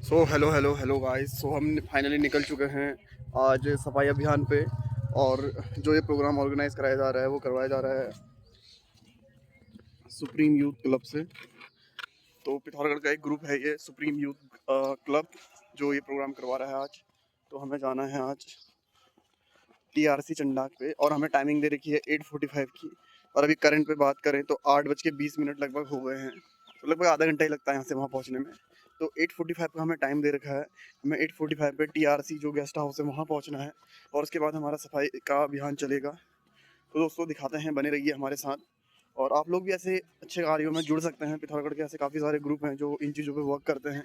Hello hello hello guys. हम finally निकल चुके हैं आज सफाई अभियान पे। और जो ये प्रोग्राम ऑर्गेनाइज कराया जा रहा है वो करवाया जा रहा है सुप्रीम यूथ क्लब से। तो पिथौरागढ़ का एक ग्रुप है ये सुप्रीम यूथ क्लब जो ये प्रोग्राम करवा रहा है आज। तो हमें जाना है आज टीआरसी चंडाक पे और हमें टाइमिंग दे रखी है 8:45 की। और अभी करंट पे बात करें तो 8:20 लगभग हो गए हैं। तो लगभग आधा घंटा ही लगता है यहाँ से वहाँ पहुँचने में। तो 8:45 का हमें टाइम दे रखा है। हमें 8:45 पे टीआरसी जो गेस्ट हाउस है वहाँ पहुँचना है और उसके बाद हमारा सफाई का अभियान चलेगा। तो दोस्तों दिखाते हैं, बने रहिए हमारे साथ। और आप लोग भी ऐसे अच्छे कार्यों में जुड़ सकते हैं। पिथौरागढ़ के ऐसे काफ़ी सारे ग्रुप हैं जो इन चीज़ों पर वर्क करते हैं।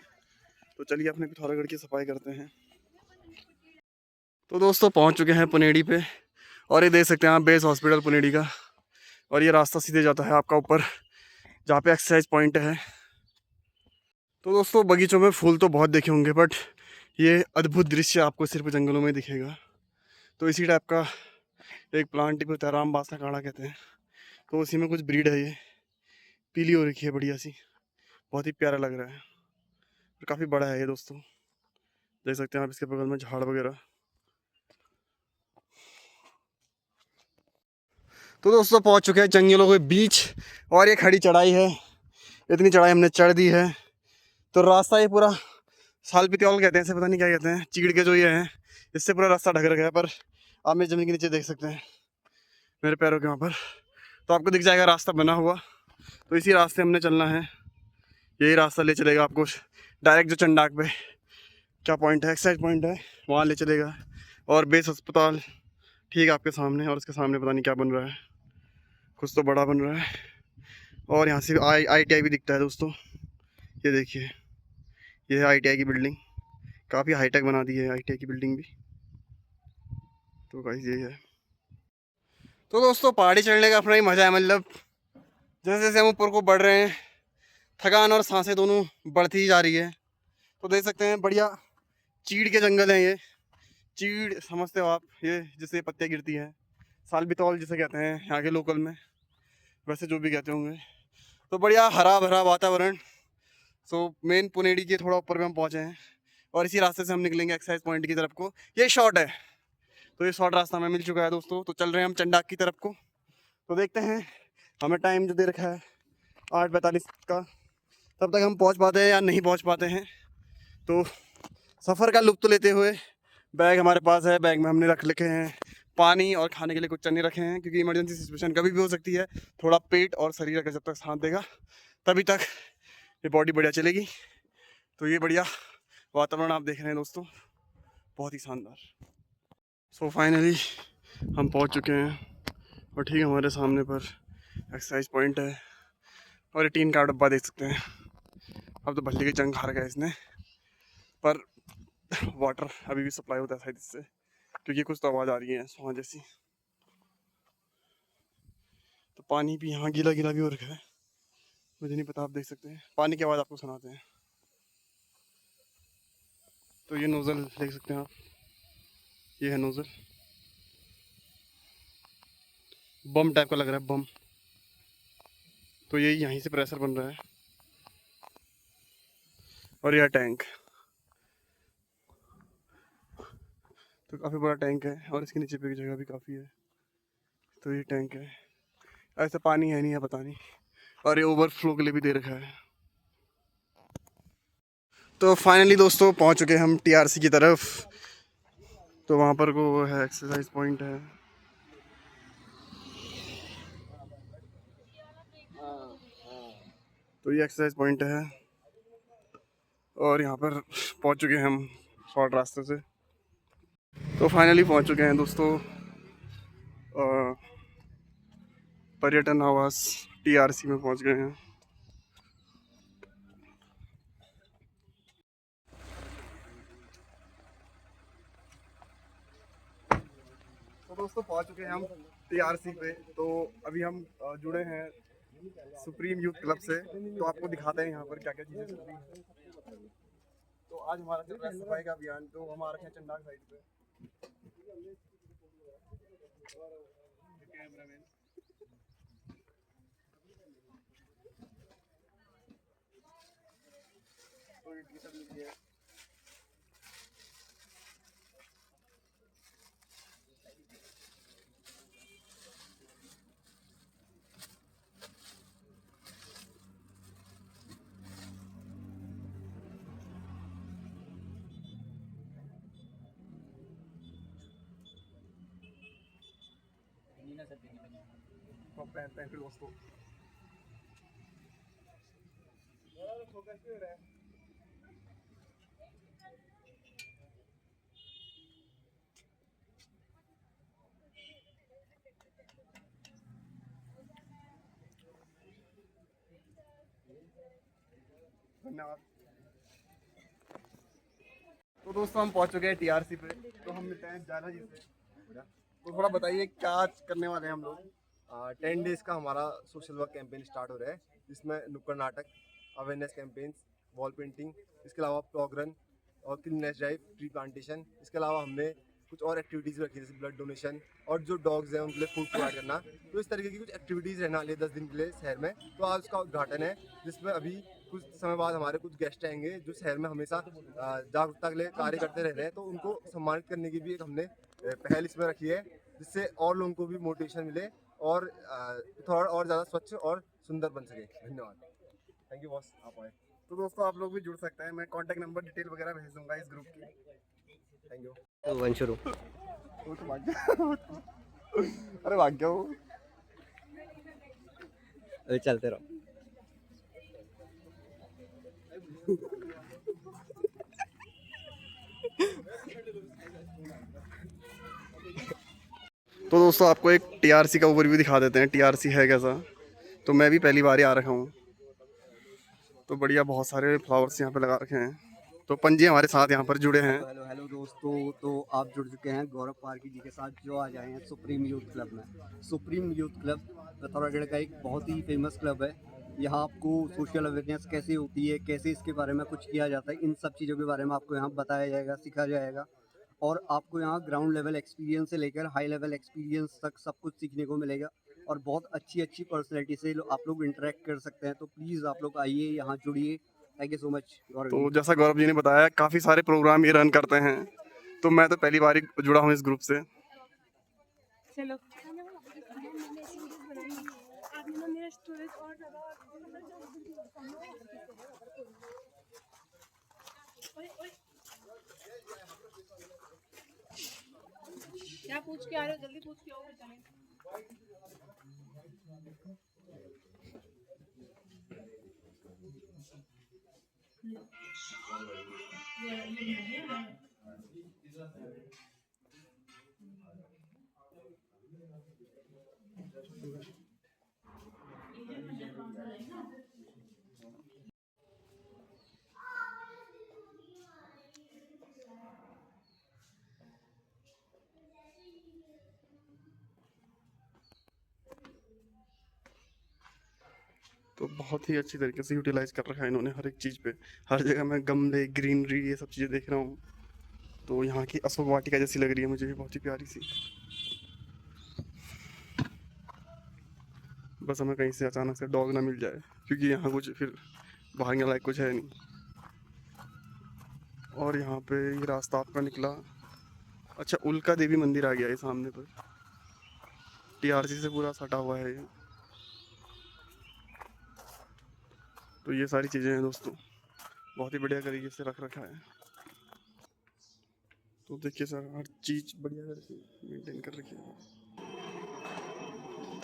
तो चलिए अपने पिथौरागढ़ की सफाई करते हैं। तो दोस्तों पहुँच चुके हैं पुनेड़ी पे और ये देख सकते हैं आप बेस हॉस्पिटल पुनेड़ी का। और ये रास्ता सीधे जाता है आपका ऊपर जहाँ पे एक्सरसाइज पॉइंट है। तो दोस्तों बगीचों में फूल तो बहुत देखे होंगे बट ये अद्भुत दृश्य आपको सिर्फ जंगलों में दिखेगा। तो इसी टाइप का एक प्लांट को राम बासना काढ़ा कहते हैं। तो उसी में कुछ ब्रीड है, ये पीली हो रखी है बढ़िया सी। बहुत ही प्यारा लग रहा है और काफ़ी बड़ा है ये दोस्तों। देख सकते हैं आप इसके बगल में झाड़ वगैरह। तो दोस्तों पहुंच चुके हैं जंगलों के बीच और ये खड़ी चढ़ाई है। इतनी चढ़ाई हमने चढ़ दी है। तो रास्ता ये पूरा साल पित्योल कहते हैं, इसे पता नहीं क्या कहते हैं, चीड़ के जो ये हैं इससे पूरा रास्ता ढक रखा है। पर आप मेरी ज़मीन के नीचे देख सकते हैं मेरे पैरों के वहाँ पर, तो आपको दिख जाएगा रास्ता बना हुआ। तो इसी रास्ते हमने चलना है। यही रास्ता ले चलेगा आपको डायरेक्ट जो चंडाक पे क्या पॉइंट है, एक्सरसाइज पॉइंट है, वहाँ ले चलेगा। और बेस अस्पताल ठीक है आपके सामने, और उसके सामने पता नहीं क्या बन रहा है, कुछ तो बड़ा बन रहा है। और यहाँ से ITI भी दिखता है दोस्तों। ये देखिए, ये है ITI की बिल्डिंग। काफ़ी हाईटेक बना दी है ITI की बिल्डिंग भी। तो गाइस यही है। तो दोस्तों पहाड़ी चढ़ने का अपना ही मज़ा है। मतलब जैसे जैसे हम ऊपर को बढ़ रहे हैं थकान और सांसें दोनों बढ़ती ही जा रही है। तो देख सकते हैं बढ़िया चीड़ के जंगल हैं ये। चीड़ समझते हो आप, ये जिससे पत्तियाँ गिरती हैं, सालबितौल जिसे कहते हैं यहाँ के लोकल में, वैसे जो भी कहते होंगे। तो बढ़िया हरा भरा वातावरण। सो मेन पुनेड़ी के थोड़ा ऊपर पे हम पहुँचे हैं और इसी रास्ते से हम निकलेंगे एक्सरसाइज पॉइंट की तरफ को। ये शॉर्ट है, तो ये शॉर्ट रास्ता हमें मिल चुका है दोस्तों। तो चल रहे हैं हम चंडाक की तरफ को। तो देखते हैं, हमें टाइम जो दे रखा है 8:42 का, तब तक हम पहुंच पाते हैं या नहीं पहुंच पाते हैं। तो सफ़र का लुत्फ़ लेते हुए बैग हमारे पास है, बैग में हमने रख रखे हैं पानी और खाने के लिए कुछ चने रखे हैं, क्योंकि इमरजेंसी सिचुएशन कभी भी हो सकती है। थोड़ा पेट और शरीर अगर जब तक साथ देगा तभी तक ये बॉडी बढ़िया चलेगी। तो ये बढ़िया वातावरण आप देख रहे हैं दोस्तों, बहुत ही शानदार। सो फाइनली हम पहुंच चुके हैं और ठीक हमारे सामने पर एक्सरसाइज पॉइंट है। और ये टीन का डब्बा देख सकते हैं। अब तो भल्ली की जंग खा रखा है इसने, पर वाटर अभी भी सप्लाई होता है शायद इससे, क्योंकि कुछ तो आवाज़ आ रही है सुहा जैसी। तो पानी भी यहाँ गीला गीला भी हो रखा है, मुझे नहीं पता, आप देख सकते हैं पानी की आवाज़ आपको सुनाते हैं। तो ये नोज़ल देख सकते हैं आप, ये है नोज़ल। बम टाइप का लग रहा है, बम। तो ये यहीं से प्रेशर बन रहा है। और यह टैंक, तो काफ़ी बड़ा टैंक है और इसके नीचे पे की जगह भी काफ़ी है। तो ये टैंक है, ऐसा पानी है नहीं है पता नहीं, और ये ओवरफ्लो के लिए भी दे रखा है। तो फाइनली दोस्तों पहुंच चुके हैं हम टीआरसी की तरफ। तो वहाँ पर को है एक्सरसाइज पॉइंट है। तो ये एक्सरसाइज पॉइंट है और यहाँ पर पहुँच चुके हैं हम शॉर्ट रास्ते से। तो फाइनली पहुँच चुके हैं दोस्तों पर्यटन आवास टीआरसी में पहुँच गए हैं। तो दोस्तों पहुँच चुके हैं हम टीआरसी पे। तो अभी हम जुड़े हैं सुप्रीम यूथ क्लब से। तो आपको दिखाते हैं यहाँ पर क्या क्या चीज़ें चल रही हैं। तो आज हमारा चल रहा है सफाई का अभियान। तो हम आ रखे हैं चंडाक साइड पे। कैमरामैन तो ये टी-शर्ट मिली है दोस्तों धन्यवाद। तो दोस्तों हम पहुंच चुके हैं टीआरसी पे, तो हम मिलते हैं जाना जी से। तो थोड़ा बताइए क्या करने वाले हैं हम लोग। 10 डेज का हमारा सोशल वर्क कैंपेन स्टार्ट हो रहा है, जिसमें नुक्कड़ नाटक, अवेयरनेस कैंपेन्स, वॉल पेंटिंग, इसके अलावा प्लॉग रन और क्लीननेस ड्राइव, ट्री प्लांटेशन। इसके अलावा हमने कुछ और एक्टिविटीज़ रखी है, जैसे ब्लड डोनेशन और जो डॉग्स हैं उनके लिए फूड प्रोवाइड करना। तो इस तरीके की कुछ एक्टिविटीज़ रहने वाली है 10 दिन के लिए शहर में। तो आज उसका उद्घाटन है, जिसमें अभी कुछ समय बाद हमारे कुछ गेस्ट आएंगे जो शहर में हमेशा जागरूकता के लिए कार्य करते रह रहे हैं। तो उनको सम्मानित करने की भी एक हमने पहल इसमें रखी है, जिससे और लोगों को भी मोटिवेशन मिले और थोड़ा और ज़्यादा स्वच्छ और सुंदर बन सके। धन्यवाद। थैंक यू बॉस, आप आए। तो दोस्तों आप लोग भी जुड़ सकते हैं, मैं कांटेक्ट नंबर डिटेल वगैरह भेज दूंगा इस ग्रुप की। Thank you. तो वंशुरू वो तो भाग गया। अरे भाग गया वो। अभी चलते रहो। तो दोस्तों आपको एक टीआरसी का ओवरव्यू दिखा देते हैं, टीआरसी है कैसा। तो मैं भी पहली बार ही आ रखा हूँ, तो बढ़िया बहुत सारे फ्लावर्स यहाँ पे लगा रखे हैं। तो पंजी हमारे साथ यहाँ पर जुड़े हैं। हेलो हेलो दोस्तों, तो आप जुड़ चुके हैं गौरव पारकी जी के साथ, जो आज आए हैं सुप्रीम यूथ क्लब में। सुप्रीम यूथ क्लब पिथौरागढ़ का एक बहुत ही फेमस क्लब है। यहाँ आपको सोशल अवेयरनेस कैसे होती है, कैसे इसके बारे में कुछ किया जाता है, इन सब चीज़ों के बारे में आपको यहाँ बताया जाएगा, सिखाया जाएगा। और आपको यहाँ ग्राउंड लेवल एक्सपीरियंस से लेकर हाई लेवल एक्सपीरियंस तक सब कुछ सीखने को मिलेगा। और बहुत अच्छी अच्छी पर्सनैलिटी से आप लोग इंटरेक्ट कर सकते हैं। तो प्लीज़ आप लोग आइए, यहाँ जुड़िए। थैंक यू सो मच गौरव तो जी। जैसा गौरव जी ने बताया, काफ़ी सारे प्रोग्राम ये रन करते हैं, तो मैं तो पहली बार ही जुड़ा हूँ इस ग्रुप से। चलो मैंने ऐसी वीडियो बनाई है, आपने ना मेरा स्टोरेज और ज़्यादा क्या पूछ के आ रहे हो, जल्दी पूछ के आओ। तो बहुत ही अच्छी तरीके से यूटिलाइज कर रखा है इन्होंने हर एक चीज़ पे। हर जगह मैं गमले, ग्रीनरी, ये सब चीज़ें देख रहा हूँ। तो यहाँ की अशोक वाटिका जैसी लग रही है मुझे, बहुत ही प्यारी सी। बस हमें कहीं से अचानक से डॉग ना मिल जाए, क्योंकि यहाँ कुछ फिर भागने लायक कुछ है नहीं। और यहाँ पे ये रास्ता आपका निकला, अच्छा उल्का देवी मंदिर आ गया है सामने पर। टीआरसी से पूरा सटा हुआ है ये। तो ये सारी चीज़ें हैं दोस्तों, बहुत ही बढ़िया तरीके से रख रखा है। तो देखिए सर, हर चीज़ बढ़िया करके मेंटेन कर रखी है।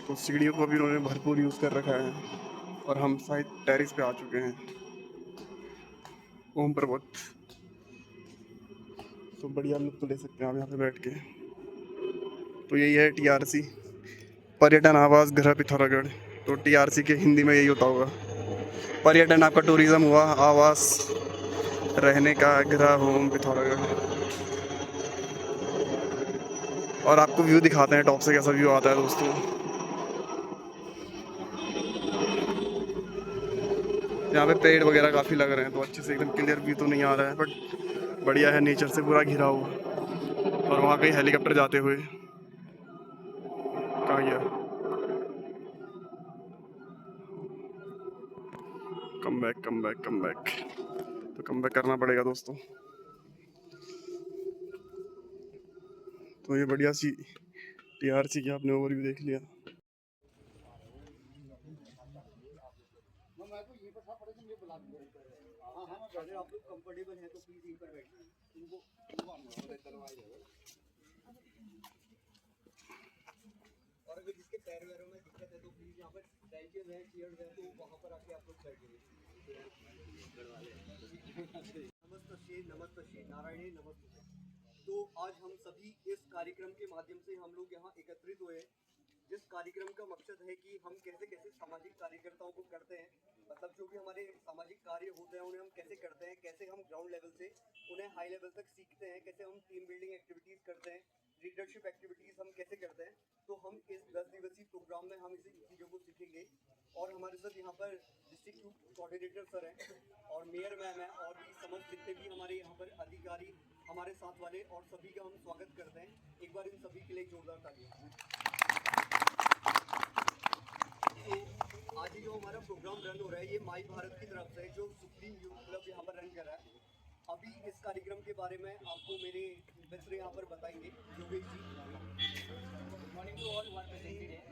तो सीढ़ियों को भी उन्होंने भरपूर यूज़ कर रखा है। और हम शायद टेरिस पे आ चुके हैं, ओम पर्वत। तो बढ़िया लुत्फ ले सकते हैं आप यहाँ पे बैठ के। तो यही है टीआरसी, पर्यटन आवास गृह पिथौरागढ़। तो टीआरसी के हिंदी में यही होता होगा। पर्यटन आपका टूरिज्म हुआ, आवास रहने का गृह होम पिथौरागढ़। और आपको व्यू दिखाते हैं टॉप से कैसा व्यू आता है दोस्तों। यहाँ पे पेड़ वगैरह काफ़ी लग रहे हैं, तो अच्छे से एकदम क्लियर व्यू तो नहीं आ रहा है, बट बढ़िया है, नेचर से पूरा घिरा हुआ। और वहाँ कहीं हेलीकॉप्टर जाते हुए, कहाँ गया, come back come back come back. तो कम बैक करना पड़ेगा दोस्तों। तो ये बढ़िया सी टीआरसी की आपने ओवरव्यू देख लिया। अगर आप लोग कंफर्टेबल हैं तो प्लीज यहीं पर बैठिए। और अगर जिसके पैर वैरों में दिक्कत है तो प्लीज़ यहाँ पर बेंचेज हैं, चेयर्स हैं, तो वहाँ पर आके आप लोग बैठिए। नमस्ते नमस्ते नारायणी नमस्ते। तो आज हम सभी इस कार्यक्रम के माध्यम से हम लोग यहाँ एकत्रित हुए हैं, जिस कार्यक्रम का मकसद है कि हम कैसे कैसे सामाजिक कार्यकर्ताओं को करते हैं, मतलब जो भी हमारे सामाजिक कार्य होते हैं उन्हें हम कैसे करते हैं, कैसे हम ग्राउंड लेवल से उन्हें हाई लेवल तक सीखते हैं, कैसे हम टीम बिल्डिंग एक्टिविटीज़ करते हैं, लीडरशिप एक्टिविटीज़ हम कैसे करते हैं। तो हम इस 10 दिवसीय प्रोग्राम में हम इसी चीज़ों को सीखेंगे। और हमारे साथ यहाँ पर डिस्ट्रिक्ट यूथ कोऑर्डिनेटर सर हैं और मेयर मैम है और भी समस्त जितने भी हमारे यहाँ पर अधिकारी हमारे साथ वाले, और सभी का हम स्वागत करते हैं। एक बार इन सभी के लिए जोरदार तालियां। तो आज जो हमारा प्रोग्राम रन हो रहा है ये माई भारत की तरफ से, जो सुप्रीम यूथ क्लब यहाँ पर रन कर रहा है। अभी इस कार्यक्रम के बारे में आपको मेरे मित्र यहाँ पर बताएंगे। Yogesh ji, Good morning to all who are presented here.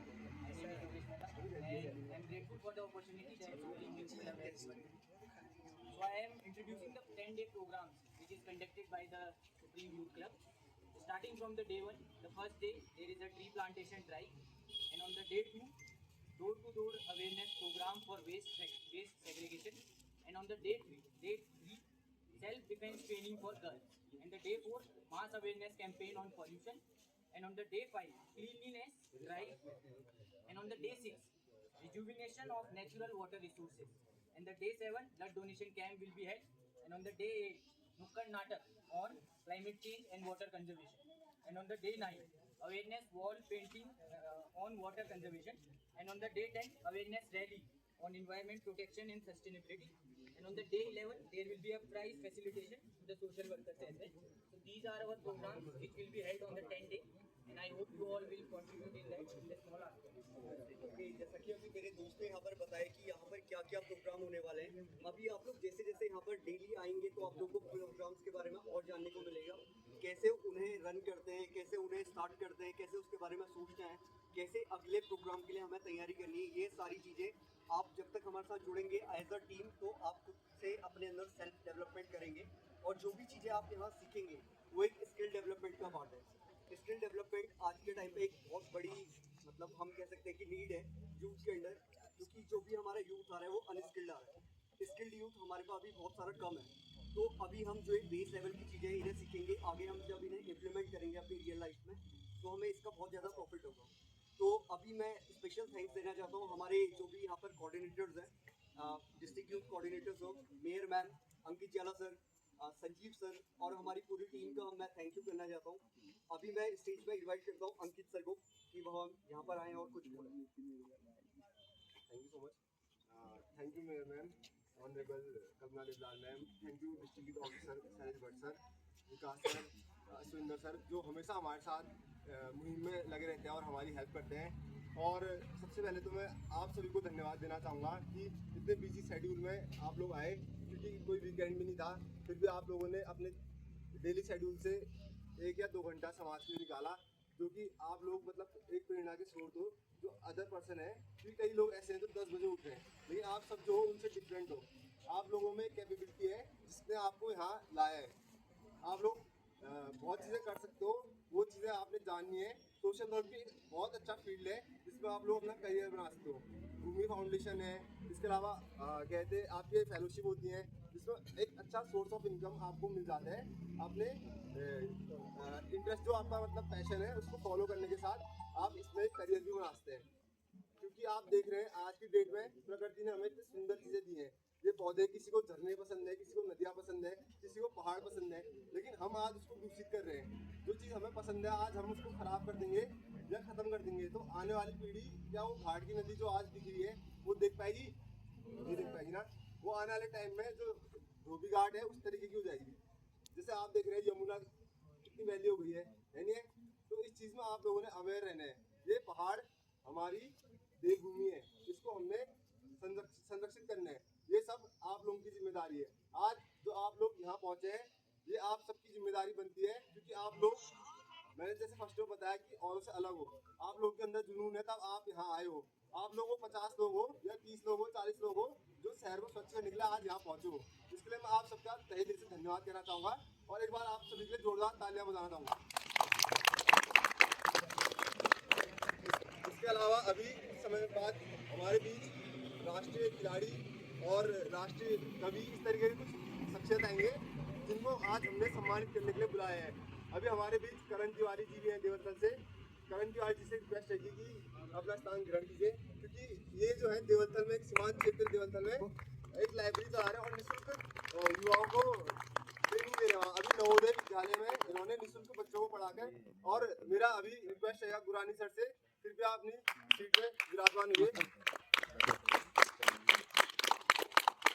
My name is Yogesh Mehta and I am grateful for the opportunity that Supreme Youth Club has given me. So I am introducing the 10-day program which is conducted by the Supreme Youth Club. Starting from the day 1, the first day there is a tree plantation drive, and on the day 2, door-to-door awareness program for waste segregation, and on the day 3, self-defense training for girls, and the day 4, mass awareness campaign on pollution, and on the day 5, cleanliness drive, and on the day 6, rejuvenation of natural water resources, and the day 7, blood donation camp will be held, and on the day 8, Nukkad Natak on climate change and water conservation, and on the day 9, awareness wall painting on water conservation, and on the day 10, awareness rally on environment protection and sustainability, and on the day 11, there will be a prize facilitation to the social workers as well. So these are our programs which will be held on the 10 day, and I hope you all will contribute in that in the small aspect. Okay, जैसा कि अभी मेरे दोस्त ने यहाँ पर बताया कि यहाँ पर क्या क्या प्रोग्राम होने वाले हैं। अभी आप लोग जैसे जैसे यहाँ पर डेली आएंगे तो आप लोग को प्रोग्राम्स के बारे में और जानने को मिलेगा, कैसे उन्हें रन करते हैं, कैसे उन्हें स्टार्ट करते हैं, कैसे उसके बारे में सोचते हैं, कैसे अगले प्रोग्राम के लिए हमें तैयारी करनी है। ये सारी चीज़ें आप जब तक हमारे साथ जुड़ेंगे एज अ टीम तो आप खुद से अपने अंदर सेल्फ डेवलपमेंट करेंगे, और जो भी चीज़ें आप यहाँ सीखेंगे वो एक स्किल डेवलपमेंट का पार्ट है। स्किल डेवलपमेंट आज के टाइम पे एक बहुत बड़ी, मतलब हम कह सकते हैं कि नीड है यूथ के अंदर, क्योंकि जो भी हमारा यूथ आ रहा है वो अनस्किल्ड आ रहा है। स्किल्ड यूथ हमारे पास अभी बहुत सारा कम है। तो अभी हम जो एक बेस लेवल की चीज़ें इन्हें सीखेंगे, आगे हम जब इन्हें इम्प्लीमेंट करेंगे अपनी रियल लाइफ में तो हमें इसका बहुत ज़्यादा प्रॉफिट होगा। तो अभी मैं स्पेशल थैंक्स देना चाहता हूँ हमारे जो भी यहाँ पर कोऑर्डिनेटर्स हैं, डिस्ट्रिक्ट यूथ कोऑर्डिनेटर्स हो, मेयर मैम, अंकित जाला सर, संजीव सर और हमारी पूरी टीम का मैं थैंक यू करना चाहता हूँ। अभी मैं स्टेज पर इनवाइट करता हूँ अंकित सर को कि वह यहाँ पर आएँ और कुछ बोलें। Thank you so much. Thank you mayor ma'am, honourable Kalpana Devlal ma'am, thank you district officer Shailesh Bhatt sir, Vikas sir, Surendra sir, जो हमेशा हमारे साथ मुहिम में लगे रहते हैं और हमारी हेल्प करते हैं। और सबसे पहले तो मैं आप सभी को धन्यवाद देना चाहूँगा कि इतने बिजी शेड्यूल में आप लोग आए, क्योंकि कोई वीकेंड भी नहीं था, फिर भी आप लोगों ने अपने डेली शेड्यूल से 1 या 2 घंटा समाज के लिए निकाला, जो कि आप लोग मतलब एक प्रेरणा के स्रोत हो। जो अदर पर्सन है, क्योंकि कई लोग ऐसे हैं जो 10 बजे उठ रहे हैं, लेकिन आप सब जो हो उनसे डिफरेंट हो। आप लोगों में कैपेबिलिटी है जिसने आपको यहाँ लाया है। आप लोग बहुत चीज़ें कर सकते हो, वो चीज़ें आपने जाननी है। सोशल वर्क भी बहुत अच्छा फील्ड है जिसमें आप लोग अपना करियर बना सकते हो। भूमि फाउंडेशन है, इसके अलावा कहते हैं आपकी फेलोशिप होती हैं जिसमें एक अच्छा सोर्स ऑफ इनकम आपको मिल जाता है। अपने इंटरेस्ट जो आपका मतलब पैशन है उसको फॉलो करने के साथ आप इसमें एक करियर भी बना सकते हैं। क्योंकि आप देख रहे हैं आज की डेट में प्रकृति ने हमें इतनी सुंदर चीज़ें दी हैं। ये पौधे, किसी को झरने पसंद है, किसी को नदियाँ पसंद है, किसी को पहाड़ पसंद है, लेकिन हम आज उसको दूषित कर रहे हैं। जो चीज़ हमें पसंद है आज हम उसको खराब कर देंगे या ख़त्म कर देंगे, तो आने वाली पीढ़ी क्या वो घाट की नदी जो आज दिख रही है वो देख पाएगी? नहीं देख पाएगी ना। वो आने वाले टाइम में जो धोबी घाट है उस तरीके की हो जाएगी। जैसे आप देख रहे हैं यमुना कितनी वैली हो गई है नहीं है? तो इस चीज़ में आप लोगों ने अवेयर रहना है। ये पहाड़ हमारी देवभूमि है, इसको हमने संरक्षित करना है। ये सब आप लोगों की जिम्मेदारी है। आज जो आप लोग यहाँ पहुँचे हैं ये आप सबकी जिम्मेदारी बनती है, क्योंकि आप लोग, मैंने जैसे फर्स्ट में बताया कि औरों से अलग हो, आप लोगों के अंदर जुनून है तब आप यहाँ आए हो। आप लोगों 50 लोग हो या 30 लोग हो, 40 लोग हो जो शहर को स्वच्छ निकले आज यहाँ पहुँचे हो, इसके लिए मैं आप सबका तहे दिल से धन्यवाद कहना चाहूँगा और एक बार आप सभी के लिए जोरदार तालियां बजाना चाहूँगा। इसके अलावा अभी समय बाद हमारे बीच राष्ट्रीय खिलाड़ी और राष्ट्रीय कवि इस तरीके के कुछ शख्सियत आएंगे जिनको आज हमने सम्मानित करने के लिए बुलाया है। अभी हमारे बीच करण तिवारी जी भी हैं देवतल से। करण तिवारी जी से रिक्वेस्ट है कि अपना स्थान ग्रहण कीजिए, क्योंकि ये जो है देवतल में एक सीमांत क्षेत्र देवतल में एक लाइब्रेरी चला रहे हैं और निःशुल्क युवाओं को ट्रेनिंग दे रहे हैं। अभी नवोदय विद्यालय में इन्होंने निःशुल्क बच्चों को पढ़ाकर, और मेरा अभी रिक्वेस्ट है गुरानी सर से, कृपया अपनी सीट में विराजमान हुए।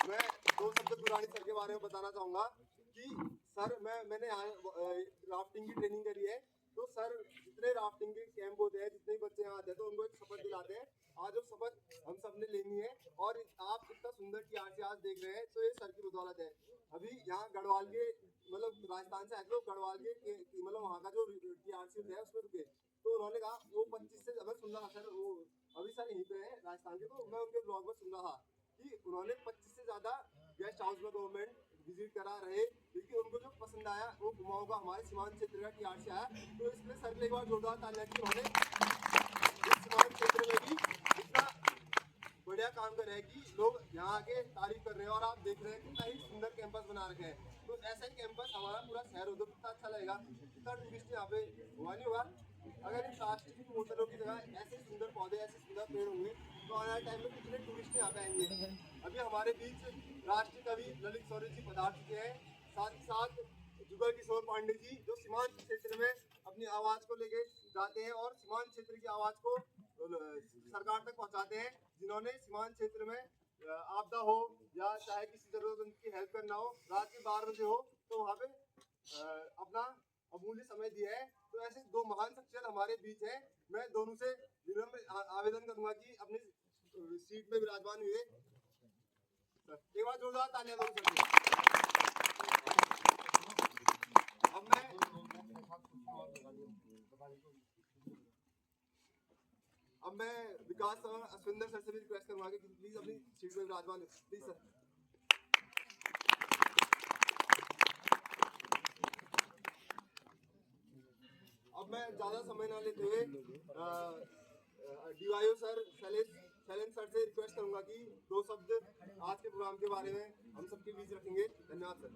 मैं दो शब्द गुरानी सर के बारे में बताना चाहूँगा कि सर मैंने यहाँ राफ्टिंग की ट्रेनिंग करी है, तो सर जितने राफ्टिंग के कैंप होते हैं, जितने बच्चे यहाँ आते हैं, तो उनको एक शपथ दिलाते हैं। आज वो शपथ हम सब ने लेनी है, और आप इतना सुंदर टीआरसी आज देख रहे हैं तो ये सर की बदौलत है। अभी यहाँ गढ़वाल के मतलब राजस्थान से आए थे, गढ़वाल के मतलब वहाँ का जो टीआरसी है उसमें रुके, तो उन्होंने कहा वो 25 से मैं सुन रहा सर, वो अभी सर यहीं पे है राजस्थान के, तो मैं उनके ब्लॉग में सुन रहा कि उन्होंने 25 से ज़्यादा गेस्ट हाउस में गवर्नमेंट विजिट करा रहे, क्योंकि उनको जो पसंद आया वो कुमाऊं का हमारे सीमांत क्षेत्र का टीआरसी आया। तो इसलिए सर ने एक बार जोरदार तालियां की, उन्होंने इस सीमांत क्षेत्र में भी इतना बढ़िया काम कर रहे हैं कि लोग यहाँ आके तारीफ कर रहे हैं, और आप देख रहे हैं कितना ही सुंदर कैंपस बना रखे हैं। तो ऐसा ही कैंपस हमारा पूरा शहर हो तो कितना अच्छा लगेगा, कितना टूरिस्ट यहाँ पे हुआ नहीं हुआ। अगर इन प्लास्टिक की बोतलों की जगह ऐसे सुंदर पौधे, ऐसे सुंदर पेड़ होंगे, तो आने वाले टाइम में कितने टूरिस्ट यहाँ पे आएंगे। अभी हमारे बीच राष्ट्रीय कवि ललित सौर्य जी पधार चुके हैं, साथ ही साथ जुगल किशोर पांडे जी, जो सीमांत क्षेत्र में अपनी आवाज़ को लेके जाते हैं और सीमांत क्षेत्र की आवाज़ को सरकार तक पहुंचाते हैं, जिन्होंने सीमांत क्षेत्र में आपदा हो या चाहे किसी जरूरतमंद की हेल्प करना हो, रात के 12 बजे हो, तो वहाँ पे अपना अमूल्य समय दिया है। तो ऐसे दो महान शख्सियत हमारे बीच हैं। मैं दोनों से विनम्र आवेदन करूंगा कि अपनी सीट में विराजमान हुए। एक बार जोरदार तालियां दो सर। अब मैं विकास और अश्विंदर सर से भी रिक्वेस्ट करूंगा कि प्लीज अपनी सीट में विराजमान हो, प्लीज सर। अब मैं ज्यादा समय ना लेते हुए डीवाईओ सर शैलेंद्र सर से रिक्वेस्ट करूंगा कि दो शब्द आज के प्रोग्राम के बारे में हम सबके बीच रखेंगे। धन्यवाद सर।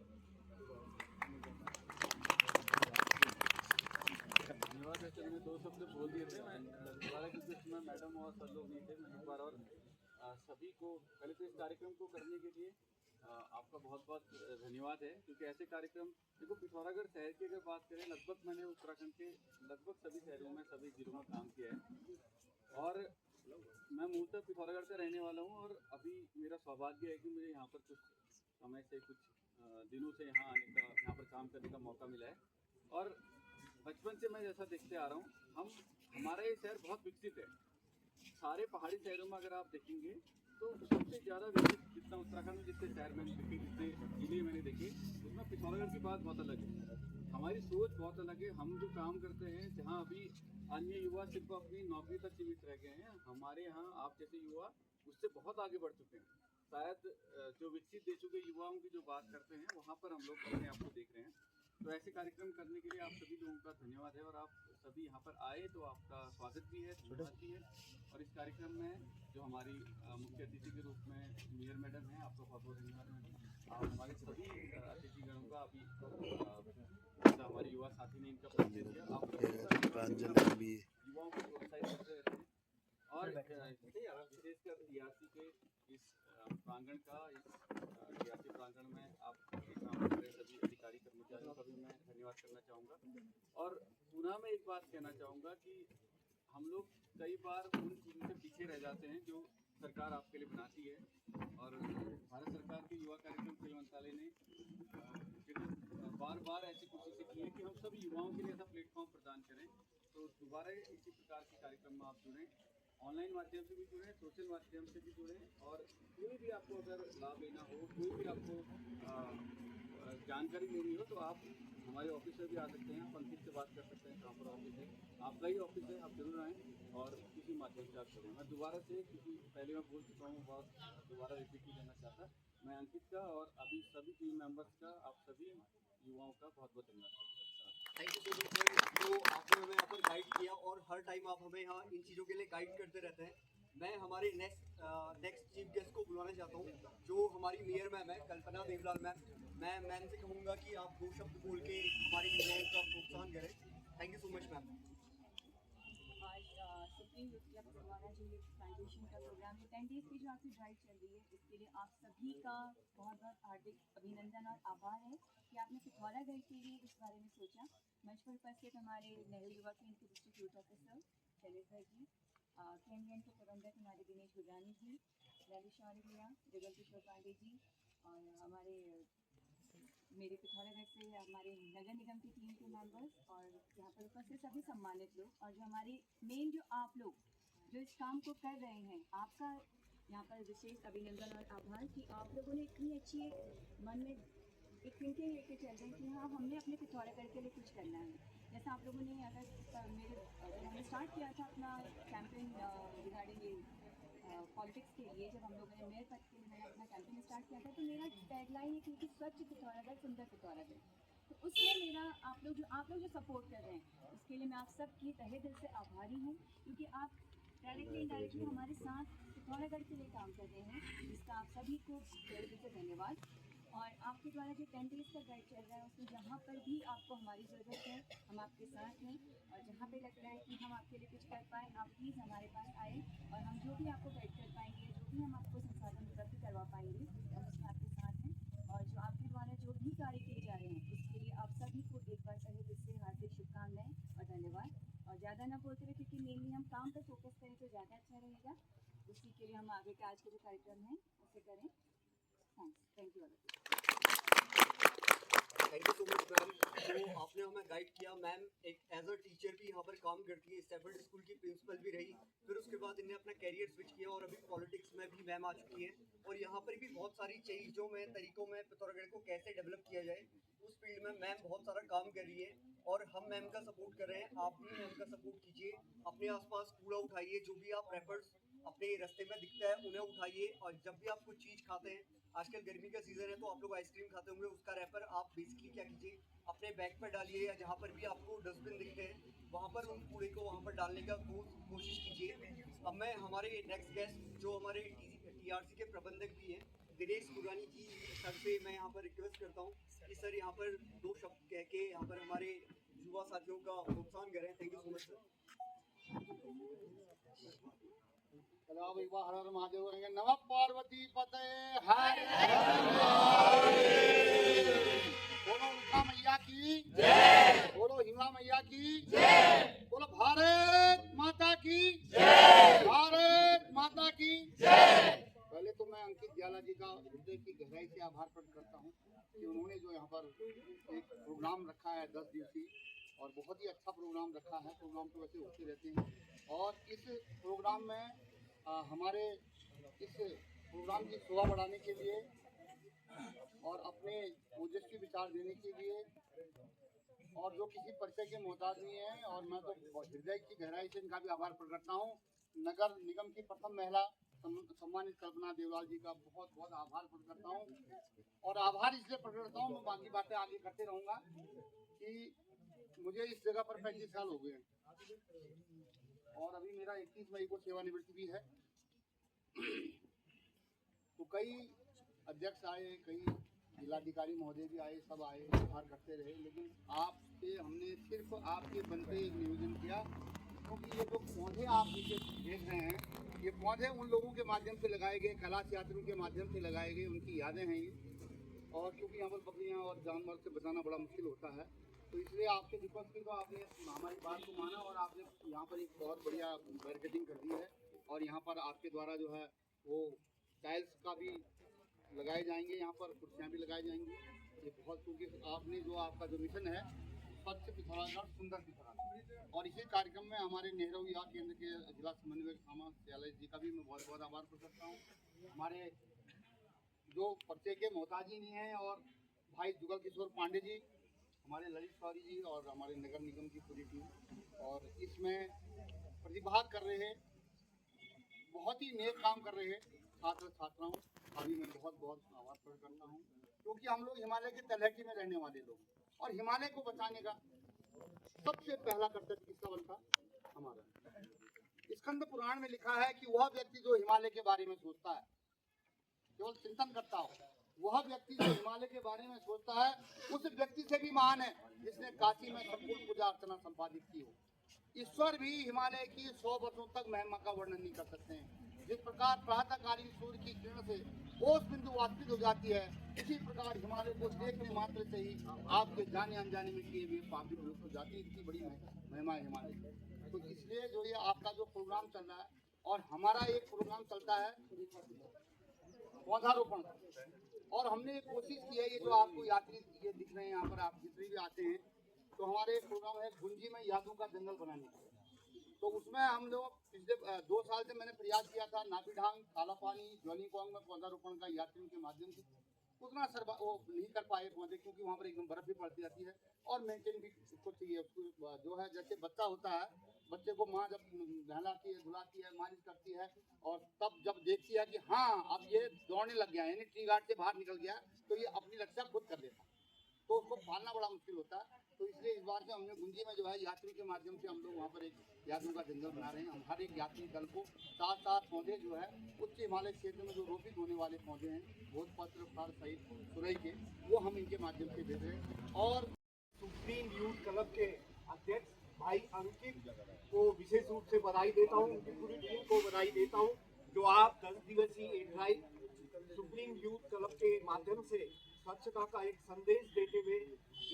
धन्यवाद सर, मैंने दो शब्द बोल दिए थे, मैं दोबारा क्योंकि इसमें मैडम और सर लोग नहीं थे, मैं एक बार और सभी को पहले तो इस कार्यक्रम को करने के लिए आपका बहुत बहुत धन्यवाद है, क्योंकि ऐसे कार्यक्रम देखो पिथौरागढ़ शहर की अगर बात करें, लगभग मैंने उत्तराखंड के लगभग सभी शहरों में सभी जिलों में काम किया है, और मैं मूलतः पिथौरागढ़ का रहने वाला हूँ, और अभी मेरा सौभाग्य है कि मुझे यहाँ पर कुछ समय से कुछ दिनों से यहाँ आने का, यहाँ पर काम करने का मौका मिला है। और बचपन से मैं जैसा देखते आ रहा हूँ, हमारा ये शहर बहुत विकसित है। सारे पहाड़ी शहरों में अगर आप देखेंगे तो सबसे ज़्यादा विकसित जितना उत्तराखंड में जितने शहर मैंने देखे, जितने जिले मैंने देखे, उसमें पिथौरागढ़ की बात बहुत अलग है। हमारी सोच बहुत अलग है। हम जो काम करते हैं, जहाँ अभी अन्य युवा सिर्फ अपनी नौकरी तक सीमित रह गए हैं, हमारे यहाँ आप जैसे युवा उससे बहुत आगे बढ़ चुके हैं। शायद जो विकसित देशों के युवाओं की जो बात करते हैं, वहाँ पर हम लोग अपने आप को देख रहे हैं। तो ऐसे कार्यक्रम करने के लिए आप सभी लोगों का धन्यवाद है, और आप सभी यहाँ पर आए तो आपका स्वागत भी है, धन्यवाद भी है। और इस कार्यक्रम में जो हमारी मुख्य अतिथि के रूप में मेयर मैडम हैं, आपका बहुत बहुत धन्यवाद मैडम। आप हमारे सभी अतिथिगणों का अभी हमारे युवा साथी ने इनका परिचय दिया, आप युवाओं को प्रोत्साहित करते रहते हैं। और विशेषकर डीआरसी के इस प्रांगण का, इस डीआरसी प्रांगण में आप काम कर रहे सभी अधिकारी कर्मचारियों का भी मैं धन्यवाद करना चाहूँगा। और पुनः मैं एक बात कहना चाहूँगा कि हम लोग कई बार उन चीज़ों से पीछे रह जाते हैं जो सरकार आपके लिए बनाती है, और भारत सरकार के युवा कार्यक्रम खेल मंत्रालय ने बार बार ऐसी कोशिशें की है कि हम सभी युवाओं के लिए ऐसा प्लेटफॉर्म प्रदान करें। तो दोबारा इसी प्रकार के कार्यक्रम में आप जुड़ें, ऑनलाइन माध्यम से भी जुड़ें, सोशल माध्यम से भी जुड़ें, और कोई भी आपको अगर लाभ लेना हो, कोई भी आपको जानकारी लेनी हो, तो आप हमारे ऑफिस में भी आ सकते हैं। आप अंकित से बात कर सकते हैं, कहाँ पर ऑफिस है, आपका ही ऑफिस है, आप जरूर आएँ और किसी माध्यम से आप करें। मैं दोबारा से, क्योंकि पहले मैं बोल चुका हूँ, बहुत दोबारा रिपीट नहीं करना चाहता। मैं अंकित का और अभी सभी टीम मेंबर्स का, आप सभी युवाओं का बहुत बहुत धन्यवाद करता हूँ। Thank you so much. जो आपने हमें यहाँ पर गाइड किया, और हर टाइम आप हमें यहाँ इन चीज़ों के लिए गाइड करते रहते हैं। मैं हमारे नेक्स्ट चीफ गेस्ट को बुलाना चाहता हूँ, जो हमारी मेयर मैम है, कल्पना देवलाल मैम। मैं मैम से कहूँगा कि आप 2 शब्द बोल के हमारी युवाओं का प्रोत्साहन करें। Thank you so much ma'am. आज सुप्रीम यूथ क्लब द्वारा जो ये फाउंडेशन का प्रोग्राम है 10 डेज़ की जो आपकी ड्राइव चल रही है, इसके लिए आप सभी का बहुत बहुत हार्दिक अभिनंदन और आभार है कि आपने पिथौरागढ़ के लिए इस बारे में सोचा। मंच पर उपस्थित हमारे नेहरू युवा केंद्र के डिस्ट्रिक्ट यूथ ऑफिसर शैलेश भाई जी, केंद्र के प्रबंधक हमारे दिनेश गुरजानी जी, ललित शौर्य भैया, जगल किशोर पांडे जी, और हमारे मेरे पिथौरागढ़ से हमारे नगर निगम की टीम के मेंबर्स, और यहाँ पर उपस्थित सभी सम्मानित लोग, और जो हमारे मेन जो आप लोग जो इस काम को कर रहे हैं, आपका यहाँ पर विशेष अभिनंदन और आभार कि आप लोगों ने इतनी अच्छी मन में एक थिंकिंग लेके चल रहे हैं कि हाँ हमने अपने पिथौरागढ़ के लिए कुछ करना है। जैसा आप लोगों ने अगर जब हमने स्टार्ट किया था अपना कैंपेन रिगार्डिंग ये पॉलिटिक्स के लिए, जब हम लोगों ने मेयर पद के लिए मैंने अपना कैंपेन स्टार्ट किया था, तो मेरा टैगलाइन ये थी कि स्वच्छ पिथौरागढ़ सुंदर पिथौरागढ़। तो उसमें मेरा आप लोग जो सपोर्ट कर रहे हैं, उसके लिए मैं आप सबकी तहे दिल से आभारी हूँ, क्योंकि आप डायरेक्टली इनडायरेक्टली हमारे साथ पिथौरागढ़ के लिए काम कर रहे हैं, जिसका आप सभी को तहे दिल से धन्यवाद। और आपके द्वारा जो 10 डेज़ का गाइड चल रहा है, उसमें जहाँ पर भी आपको हमारी ज़रूरत है हम आपके साथ हैं, और जहाँ पे लगता है कि हम आपके लिए कुछ कर पाएँ, आप प्लीज़ हमारे पास आएँ, और हम जो भी आपको गाइड कर पाएंगे, जो भी हम आपको संसाधन उपलब्ध करवा पाएंगे, हम उसमें आपके साथ हैं। और जो आपके द्वारा जो भी कार्य किए जा रहे हैं, उसके लिए आप सभी को एक बार तहे दिल से हार्दिक शुभकामनाएँ और धन्यवाद। और ज़्यादा ना बोलते हुए, क्योंकि मेनली हम काम पर फोकस करें तो ज़्यादा अच्छा रहेगा, उसी के लिए हम आगे के आज के जो कार्यक्रम हैं उसे करें। Thank you. Thank you so much ma'am, तो आपने हमें गाइड किया। मैम एक एज अ टीचर भी यहाँ पर काम करती है, स्टैफर्ड स्कूल की प्रिंसिपल भी रही, फिर उसके बाद इन्हें अपना कैरियर स्विच किया, और अभी पॉलिटिक्स में भी मैम आ चुकी है। और यहाँ पर भी बहुत सारी चीज़ों में, तरीकों में पिथौरागढ़ को कैसे डेवलप किया जाए, उस फील्ड में मैम बहुत सारा काम कर रही है, और हम मैम का सपोर्ट कर रहे हैं। आप भी मैम का सपोर्ट कीजिए, अपने आसपास कूड़ा उठाइए, जो भी आप रैपर्स अपने रास्ते में दिखता है उन्हें उठाइए। और जब भी आप कुछ चीज़ खाते हैं, आजकल गर्मी का सीज़न है तो आप लोग आइसक्रीम खाते होंगे, उसका रैपर आप बेसिकली क्या कीजिए, अपने बैग पर डालिए, या जहाँ पर भी आपको डस्टबिन दिखते हैं वहाँ पर उन कूड़े को वहाँ पर डालने का कोशिश कीजिए। अब मैं हमारे नेक्स्ट गेस्ट जो हमारे TRC के प्रबंधक भी हैं, दिनेश गुरजानी जी सर से मैं यहाँ पर रिक्वेस्ट करता हूँ कि सर यहाँ पर 2 शब्द कह के यहाँ पर हमारे युवा साथियों का प्रोत्साहन करें। Thank you so much sir. एक बार हर हर महादेव करेंगे। नमः पार्वती पते हर बोलो उषा मैया की जय, बोलो हिमा मैया की जय, बोलो भारत माता की जय, भारत माता की जय। पहले तो मैं अंकित ज्वाला जी का हृदय की गहराई से आभार प्रकट करता हूँ कि उन्होंने जो यहाँ पर एक प्रोग्राम रखा है 10 दिवसीय, और बहुत ही अच्छा प्रोग्राम रखा है। प्रोग्राम तो वैसे होते रहते हैं, और इस प्रोग्राम में हमारे इस प्रोग्राम की शोभा बढ़ाने के लिए और अपने ओजस्वी विचार देने के लिए, और जो किसी परिचय के मोहताज नहीं है, और मैं तो हृदय की गहराई से इनका भी आभार प्रकट करता हूँ। नगर निगम की प्रथम महिला सम्मानित कल्पना देवलाल जी का बहुत बहुत आभार प्रकट करता हूँ, और आभार इसलिए प्रकट करता हूँ, मैं बाकी बातें आगे करते रहूँगा, कि मुझे इस जगह पर 35 साल हो गए हैं, और अभी मेरा 31 मई को सेवानिवृत्ति भी है। तो कई अध्यक्ष आए, कई जिलाधिकारी महोदय भी आए, सब आए, आभार करते रहे, लेकिन आपसे हमने सिर्फ आपके बनते एक निवेदन किया, क्योंकि ये जो पौधे आप नीचे देख रहे हैं, ये पौधे उन लोगों के माध्यम से लगाए गए, कैलाश यात्रियों के माध्यम से लगाए गए, उनकी यादें हैं ये। और क्योंकि यहाँ पर बकरियाँ और जानवर से बचाना बड़ा मुश्किल होता है, तो इसलिए आपके रिक्वेस्ट की तो आपने हमारी बात को माना, और आपने यहाँ पर एक बहुत बढ़िया बैरिकेडिंग कर दी है, और यहाँ पर आपके द्वारा जो है वो टाइल्स का भी लगाए जाएंगे, यहाँ पर कुर्सियाँ भी लगाई जाएंगी। ये बहुत, क्योंकि आपने जो आपका जो मिशन है स्वच्छ पिथौरागढ़ सुंदर पिथौरागढ़, और इसी कार्यक्रम में हमारे नेहरू युवा केंद्र के जिला समन्वयक श्यामा शैलेश जी का भी मैं बहुत बहुत आभार प्रकट करता हूँ। हमारे जो पर्चे के मोहताज ही नहीं हैं, और भाई जुगल किशोर पांडे जी, हमारे ललित शौर्य जी, और हमारे नगर निगम की पूरी टीम, और इसमें प्रतिभाग कर रहे हैं, बहुत ही नेक काम कर रहे हैं छात्र छात्राओं का भी मैं बहुत बहुत आभार प्रकट करता हूँ, क्योंकि हम लोग हिमालय के तलहटी में रहने वाले लोग, और हिमालय को बचाने का सबसे पहला कर्तव्य किसका बनता? हमारा। स्कंद पुराण में लिखा है कि वह व्यक्ति जो हिमालय के बारे में सोचता है, केवल चिंतन करता हो, वह व्यक्ति जो हिमालय के बारे में सोचता है उस व्यक्ति से भी महान है जिसने काशी में संपूर्ण पूजा अर्चना संपादित की हो। ईश्वर भी हिमालय की 100 वर्षों तक महिमा का वर्णन नहीं कर सकते हैं। जिस प्रकार प्रातःकालीन सूर्य की किरण से ओस बिंदु वाष्पित हो जाती है, इसी प्रकार हिमालय को देखने मात्र से ही आपके जाने अनजाने में किए हुए पाप भी विलुप्त हो जाती है। इतनी बड़ी महिमा है हिमालय की। तो इसलिए जो ये आपका जो प्रोग्राम चल रहा है, और हमारा एक प्रोग्राम चलता है पौधारोपण, और हमने कोशिश की है, ये जो आपको यात्री ये दिख रहे हैं यहाँ पर, आप जितने भी आते हैं, तो हमारे एक प्रोग्राम है गुंजी में यादों का जंगल बनाने का। तो उसमें हम लोग पिछले 2 साल से मैंने प्रयास किया था, नाबीढांग, काला पानी, ज्वालीकोंग में पौधारोपण का यात्रियों के माध्यम से। उतना वो नहीं कर पाए पौधे, क्योंकि वहाँ पर एकदम बर्फ भी पड़ती रहती है और मेंटेन भी उसको चाहिए। उसको जो है, जैसे बच्चा होता है, बच्चे को माँ जब नहलाती है, धुलाती है, मालिश करती है, और तब जब देखती है कि हाँ अब ये दौड़ने लग गया, यानी ट्री गार्ड से बाहर निकल गया, तो ये अपनी रक्षा खुद कर लेता है, तो उसको पालना बड़ा मुश्किल होता है। तो इसलिए इस बार से हमने गुंजी में जो है यात्री के माध्यम से हम लोग वहाँ पर एक यादों का जंगल बना रहे हैं। हम हर एक यात्री दल को 7 पौधे जो है उच्च हिमालय क्षेत्र में जो रोपित होने वाले पौधे हैं, भोजपत्र, फर सहित सुरई के, वो हम इनके माध्यम से भेज रहे हैं। और सुप्रीम यूथ क्लब के अध्यक्ष भाई अंकित को विशेष रूप से बधाई देता हूँ, उनकी पूरी टीम को बधाई देता हूँ, जो आप 10 दिवसीय ड्राइव सुप्रीम यूथ क्लब के माध्यम से स्वच्छता का एक संदेश देते हुए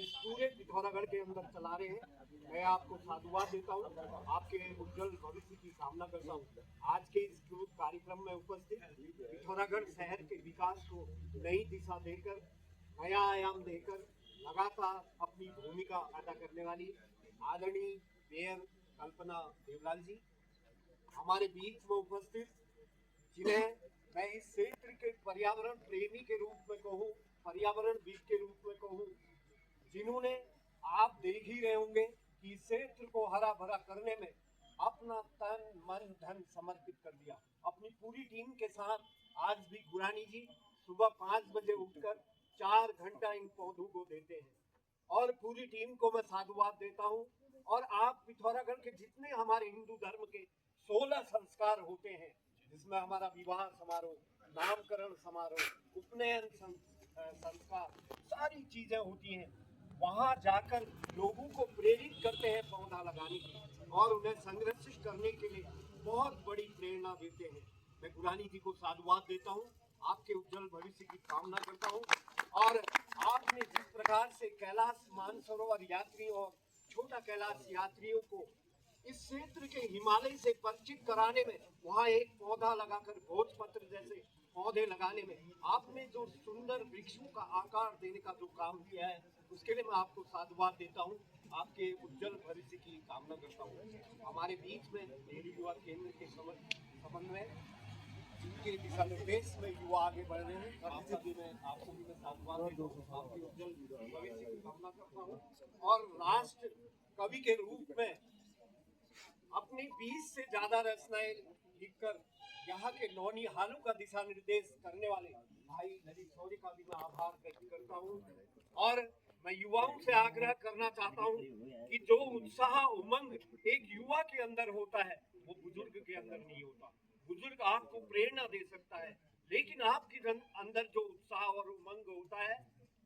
इस पूरे पिथौरागढ़ के अंदर चला रहे हैं। मैं आपको साधुवाद देता हूँ, आपके उज्जवल भविष्य की कामना करता हूँ। आज के इस कार्यक्रम में उपस्थित पिथौरागढ़ शहर के विकास को नई दिशा देकर, नया आयाम देकर लगातार अपनी भूमिका अदा करने वाली आदरणीय मेयर कल्पना देवलाल जी हमारे बीच में उपस्थित, जिन्हें मैं इस क्षेत्र के पर्यावरण प्रेमी के रूप में कहूँ, पर्यावरणविद के रूप में कहूँ, जिन्होंने, आप देख ही रहे होंगे कि इस क्षेत्र को हरा भरा करने में अपना तन मन धन समर्पित कर दिया। अपनी पूरी टीम के साथ आज भी गुरानी जी सुबह 5 बजे उठकर 4 घंटा इन पौधों को देते हैं, और पूरी टीम को मैं साधुवाद देता हूँ। और आप पिथौरागढ़ के जितने हमारे हिंदू धर्म के 16 संस्कार होते हैं, जिसमें हमारा विवाह समारोह, नामकरण समारोह, उपनयन संस्कार, सारी चीजें होती हैं, वहां जाकर लोगों को प्रेरित करते हैं पौधा लगाने की, और उन्हें संरक्षित करने के लिए बहुत बड़ी प्रेरणा देते हैं। मैं गुरानी जी को साधुवाद देता हूँ, आपके उज्जवल भविष्य की कामना करता हूँ। और आपने जिस प्रकार से कैलाश मानसरोवर यात्रियों और छोटा कैलाश यात्रियों को इस क्षेत्र के हिमालय से परिचित कराने में, वहाँ एक पौधा लगाकर भोजपत्र जैसे पौधे लगाने में आपने जो सुंदर वृक्षों का आकार देने का जो काम किया है, उसके लिए मैं आपको साधुवाद देता हूँ। आपके उज्जवल भविष्य की कामना करता हूँ। हमारे बीच में नेहरू युवा केंद्र के समन्वय, जिनके दिशा निर्देश में युवा आगे बढ़ रहे हैं, आपको भी मैं साधुवाद देता हूँ, आपके उज्जवल भविष्य की कामना करता हूँ। और राष्ट्र कवि के रूप में अपनी 20 से ज्यादा रचनाएं लिखकर यहाँ के नौनिहालों का दिशा निर्देश करने वाले भाई ललित शौर्य का भी मैं आभार व्यक्त करता हूँ। और मैं युवाओं से आग्रह करना चाहता हूँ कि जो उत्साह उमंग एक युवा के अंदर होता है, वो बुजुर्ग के अंदर नहीं होता। बुजुर्ग आपको प्रेरणा दे सकता है, लेकिन आपके अंदर जो उत्साह और उमंग होता है,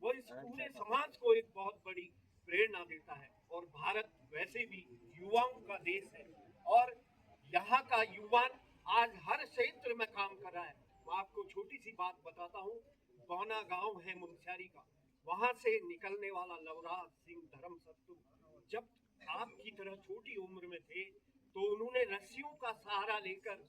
वो इस पूरे समाज को एक बहुत बड़ी प्रेरणा देता है। और भारत वैसे भी युवाओं का देश है, और यहाँ का युवा आज हर क्षेत्र में काम कर रहा है। मैं आपको छोटी सी बात बताता हूँ, गौना गांव है मुनस्यारी का, वहां से निकलने वाला लवराज सिंह धर्म सत्तू जब आपकी तरह छोटी उम्र में थे, तो उन्होंने रस्सियों का सहारा लेकर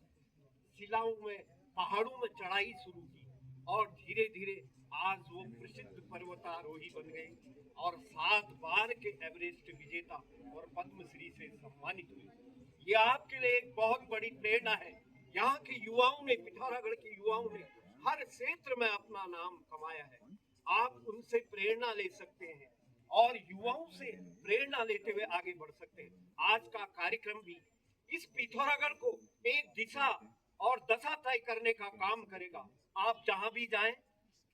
शिलाओं में, पहाड़ों में चढ़ाई शुरू की, और धीरे धीरे आज वो प्रसिद्ध पर्वतारोही बन गए और 7 बार के एवरेस्ट विजेता और पद्मश्री से सम्मानित हुए। ये आपके लिए एक बहुत बड़ी प्रेरणा है। यहाँ के युवाओं ने, पिथौरागढ़ के युवाओं ने हर क्षेत्र में अपना नाम कमाया है। आप उनसे प्रेरणा ले सकते हैं और युवाओं से प्रेरणा लेते हुए आगे बढ़ सकते हैं। आज का कार्यक्रम भी इस पिथौरागढ़ को एक दिशा और दशा तय करने का काम करेगा। आप जहां भी जाएं,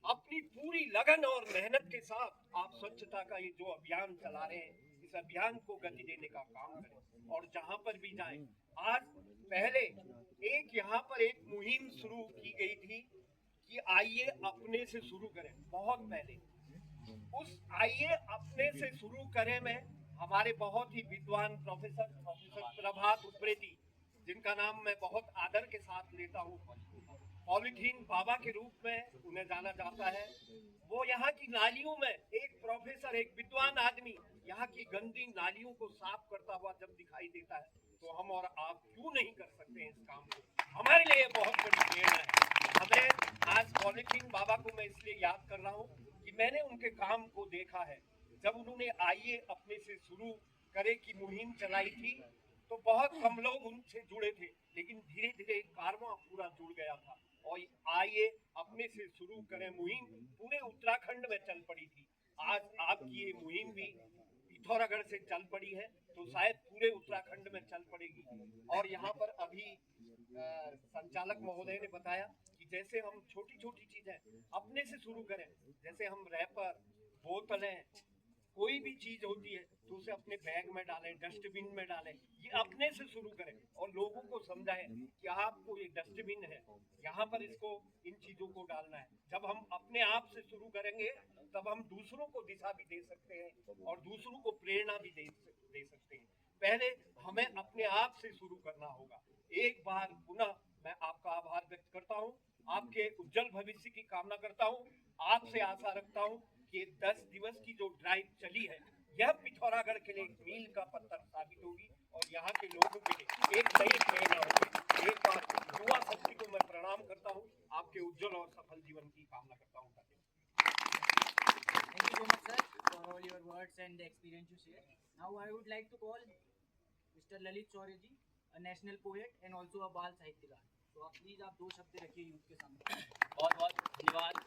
अपनी पूरी लगन और मेहनत के साथ आप स्वच्छता का ये जो अभियान चला रहे हैं, इस इस अभियान को गति देने का काम करें और जहां पर भी जाएं। आज पहले एक यहाँ पर एक मुहिम शुरू की गई थी कि आइए अपने से शुरू करें। बहुत पहले उस आइए अपने से शुरू करें में हमारे बहुत ही विद्वान प्रोफेसर प्रभात उप्रेती, जिनका नाम मैं बहुत आदर के साथ लेता हूँ, पॉलीथीन बाबा के रूप में उन्हें जाना जाता है। वो यहाँ की नालियों में एक प्रोफेसर, एक विद्वान आदमी यहाँ की गंदी नालियों को साफ करता हुआ जब दिखाई देता है तो हम और आप क्यों नहीं कर सकते हैं इस काम को। हमारे लिए बहुत बड़ी प्रेरणा है। हमें आज पॉलीथीन बाबा को मैं इसलिए याद कर रहा हूँ कि मैंने उनके काम को देखा है। जब उन्होंने आइए अपने से शुरू करे की मुहिम चलाई थी तो बहुत कम लोग उनसे जुड़े थे, लेकिन धीरे धीरे कारवां पूरा जुड़ गया था और आइए अपने से शुरू करें मुहिम पूरे उत्तराखंड में चल पड़ी थी। आज आपकी ये मुहिम भी पिथौरागढ़ से चल पड़ी है तो शायद पूरे उत्तराखंड में चल पड़ेगी। और यहाँ पर अभी संचालक महोदय ने बताया कि जैसे हम छोटी छोटी चीजें अपने से शुरू करें, जैसे हम रैपर, बोतलें, कोई भी चीज होती है तो उसे अपने बैग में डालें, डस्टबिन में डालें, ये अपने से शुरू करें और लोगों को समझाएं कि आपको ये डस्टबिन है, यहाँ पर इसको इन चीजों को डालना है। जब हम अपने आप से शुरू करेंगे तब हम दूसरों को दिशा भी दे सकते हैं और दूसरों को प्रेरणा भी दे सकते हैं। पहले हमें अपने आप से शुरू करना होगा। एक बार पुनः मैं आपका आभार व्यक्त करता हूँ, आपके उज्जवल भविष्य की कामना करता हूँ। आपसे आशा रखता हूँ कि 10 दिवस की जो ड्राइव चली है यह पिथौरागढ़ के लिए एक मील का पत्थर साबित होगी और यहाँ के लोगों के लिए एक नई प्रेरणा होगी। एक बार युवा शक्ति को मैं प्रणाम करता हूँ, आपके उज्जवल और सफल जीवन की कामना करता हूँ। Thank you so much, sir, for all your words and the experience you shared. Now I would like to call Mr. Lalit Chaurya ji, a national poet and also a बाल साहित्यकार। तो आप प्लीज आप 2 शब्द रखिए youth के सामने। बहुत बहुत धन्यवाद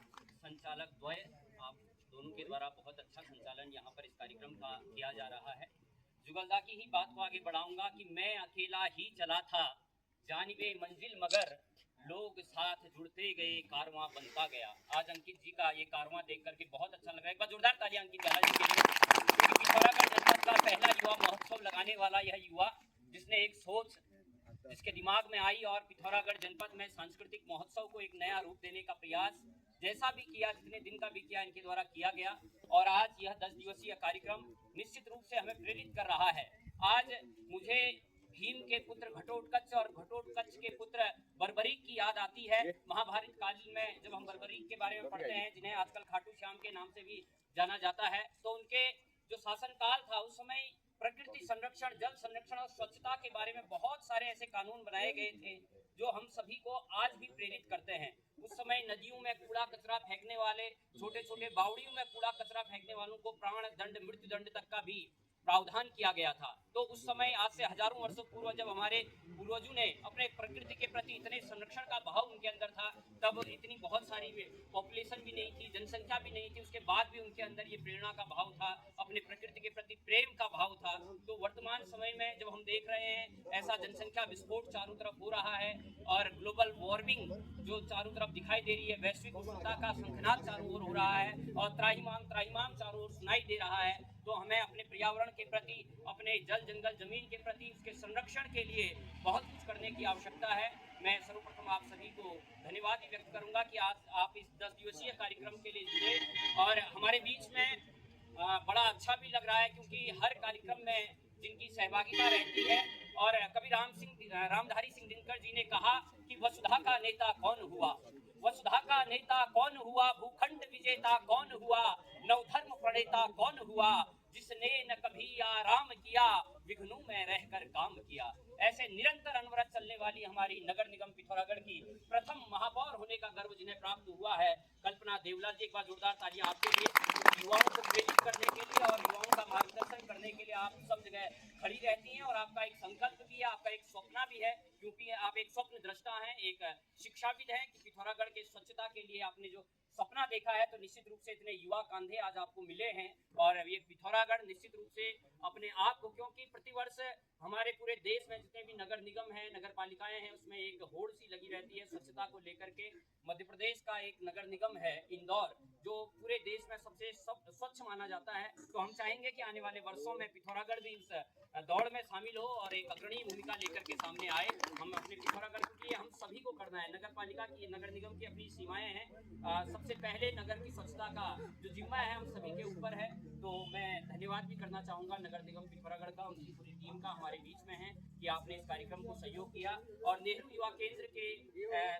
संचालक द्वय, आप दोनों के द्वारा बहुत अच्छा संचालन यहाँ पर इस कार्यक्रम का किया जा रहा है। जुगलदा की ही बात को आगे बढ़ाऊंगा कि मैं अकेला ही चला था जानिबे मंजिल, मगर लोग साथ जुड़ते गए, कारवां बनता गया। आज अंकित जी का ये कारवां देख करके बहुत अच्छा लग रहा है। एक बार जोरदार तालियां अंकित जी के लिए, क्योंकि पिथौरागढ़ जनपद का पहला युवा महोत्सव लगाने वाला यह युवा, जिसने एक सोच जिसके दिमाग में आई और पिथौरागढ़ जनपद में सांस्कृतिक महोत्सव को एक नया रूप देने का प्रयास जैसा भी किया, जितने दिन का भी किया, इनके द्वारा किया गया। और आज यह 10 दिवसीय कार्यक्रम निश्चित रूप से हमें प्रेरित कर रहा है। आज मुझे भीम के पुत्र घटोत्कच और घटोत्कच के पुत्र बर्बरीक की याद आती है। महाभारत काल में जब हम बर्बरीक के बारे में पढ़ते हैं, जिन्हें आजकल खाटू श्याम के नाम से भी जाना जाता है, तो उनके जो शासनकाल था उस समय प्रकृति संरक्षण, जल संरक्षण और स्वच्छता के बारे में बहुत सारे ऐसे कानून बनाए गए थे जो हम सभी को आज भी प्रेरित करते हैं। उस समय नदियों में कूड़ा कचरा फेंकने वाले, छोटे छोटे बावड़ियों में कूड़ा कचरा फेंकने वालों को प्राण दंड, मृत्यु दंड तक का भी प्रावधान किया गया था। तो उस समय आज से हजारों वर्षों पूर्व जब हमारे पूर्वजों ने अपने प्रकृति के प्रति इतने संरक्षण का भाव उनके अंदर था, तब इतनी बहुत सारी पॉपुलेशन भी नहीं थी, जनसंख्या भी नहीं थी, उसके बाद भी उनके अंदर ये प्रेरणा का भाव था, अपने प्रकृति के प्रति प्रेम का भाव था। तो वर्तमान समय में जब हम देख रहे हैं ऐसा जनसंख्या विस्फोट चारों तरफ हो रहा है और ग्लोबल वार्मिंग जो चारों तरफ दिखाई दे रही है, वैश्विक उष्णता का शंखनाद चारों ओर हो रहा है और त्राहिमाम चारों ओर सुनाई दे रहा है। तो हमें अपने पर्यावरण के प्रति, अपने जल जंगल जमीन के प्रति, उसके संरक्षण के लिए बहुत कुछ करने की आवश्यकता है। मैं सर्वप्रथम आप सभी को धन्यवाद व्यक्त करूंगा कि आज आप इस 10 दिवसीय कार्यक्रम के लिए जुड़े और हमारे बीच में बड़ा अच्छा भी लग रहा है, क्योंकि हर कार्यक्रम में जिनकी सहभागिता रहती है। और कवि रामधारी सिंह दिनकर जी ने कहा कि वसुधा का नेता कौन हुआ, वसुधा का नेता कौन हुआ, भूखंड विजेता कौन हुआ, नवधर्म प्रणेता कौन हुआ, जिसने न कभी आराम किया, विघ्नों में रहकर काम किया। ऐसे निरंतर अनवरत चलने वाली हमारी नगर निगम पिथौरागढ़ की प्रथम महापौर होने का गर्व जिन्हें प्राप्त हुआ है, कल्पना देवला जी। एक बार जोरदार तालियां आपके लिए, युवाओं को प्रेरित करने के लिए और युवाओं का मार्गदर्शन करने के लिए आप सब जगह खड़ी रहती हैं और आपका एक संकल्प भी है, आपका एक स्वप्न भी है, क्योंकि आप एक स्वप्न दृष्टा हैं, एक शिक्षाविद हैं कि पिथौरागढ़ के स्वच्छता के लिए आपने जो सपना देखा है, तो निश्चित रूप से इतने युवा कांधे आज आपको मिले हैं। और ये पिथौरागढ़ निश्चित रूप से अपने आप को, क्योंकि प्रतिवर्ष हमारे पूरे देश में जितने भी नगर निगम हैं, नगर पालिकाएं हैं, उसमें एक होड़ सी लगी रहती है स्वच्छता को लेकर के। मध्य प्रदेश का एक नगर निगम है इंदौर, जो पूरे देश में सबसे स्वच्छ माना जाता है। तो हम चाहेंगे कि आने वाले वर्षों में पिथौरागढ़ भी इस दौड़ में शामिल हो और एक अग्रणी भूमिका लेकर के सामने आए। हम अपने पिथौरागढ़ के लिए हम सभी को करना है। नगर पालिका की, नगर निगम की अपनी सीमाएं हैं। सबसे पहले नगर की स्वच्छता का जो जिम्मा है हम सभी के ऊपर है। तो मैं धन्यवाद भी करना चाहूँगा नगर निगम पिथौरागढ़ का, उनकी पूरी टीम का हमारे बीच में है कि आपने इस कार्यक्रम को सहयोग किया। और नेहरू युवा केंद्र के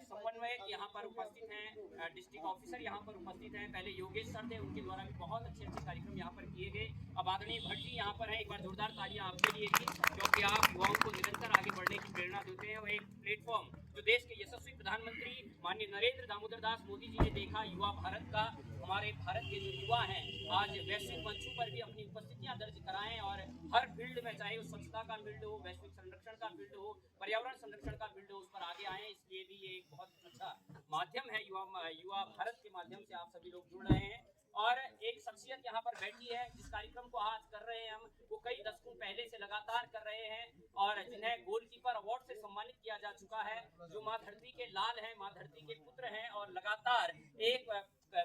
समन्वयक यहाँ पर उपस्थित हैं, डिस्ट्रिक्ट ऑफिसर यहाँ पर उपस्थित हैं। पहले योगेश सर थे, उनके द्वारा भी बहुत अच्छे कार्यक्रम यहाँ पर किए गए। अब आदरणीय भट्ट जी यहाँ पर हैं, एक बार जोरदार तालियां आपके लिए भी, क्योंकि आप युवाओं को निरंतर आगे बढ़ने की प्रेरणा देते हैं। और एक प्लेटफॉर्म जो देश के यशस्वी प्रधानमंत्री माननीय नरेंद्र दामोदर दास मोदी जी ने देखा, युवा भारत का, हमारे भारत के जो युवा हैं आज वैश्विक मंचों पर भी अपनी उपस्थितियां दर्ज कराएं और हर फील्ड में, चाहे वो स्वच्छता का फील्ड हो, वैश्विक संरक्षण का फील्ड हो, पर्यावरण संरक्षण का फील्ड हो, उस पर आगे आए। इसलिए भी ये एक बहुत अच्छा माध्यम है। युवा भारत के माध्यम से आप सभी लोग जुड़ रहे हैं। और एक शख्सियत यहाँ पर बैठी है जिस कार्यक्रम को आज कर रहे हैं हम, वो कई दशकों पहले से लगातार कर रहे हैं और जिन्हें गोलकीपर अवार्ड से सम्मानित किया जा चुका है, जो माँ धरती के लाल हैं, माँ धरती के पुत्र हैं और लगातार एक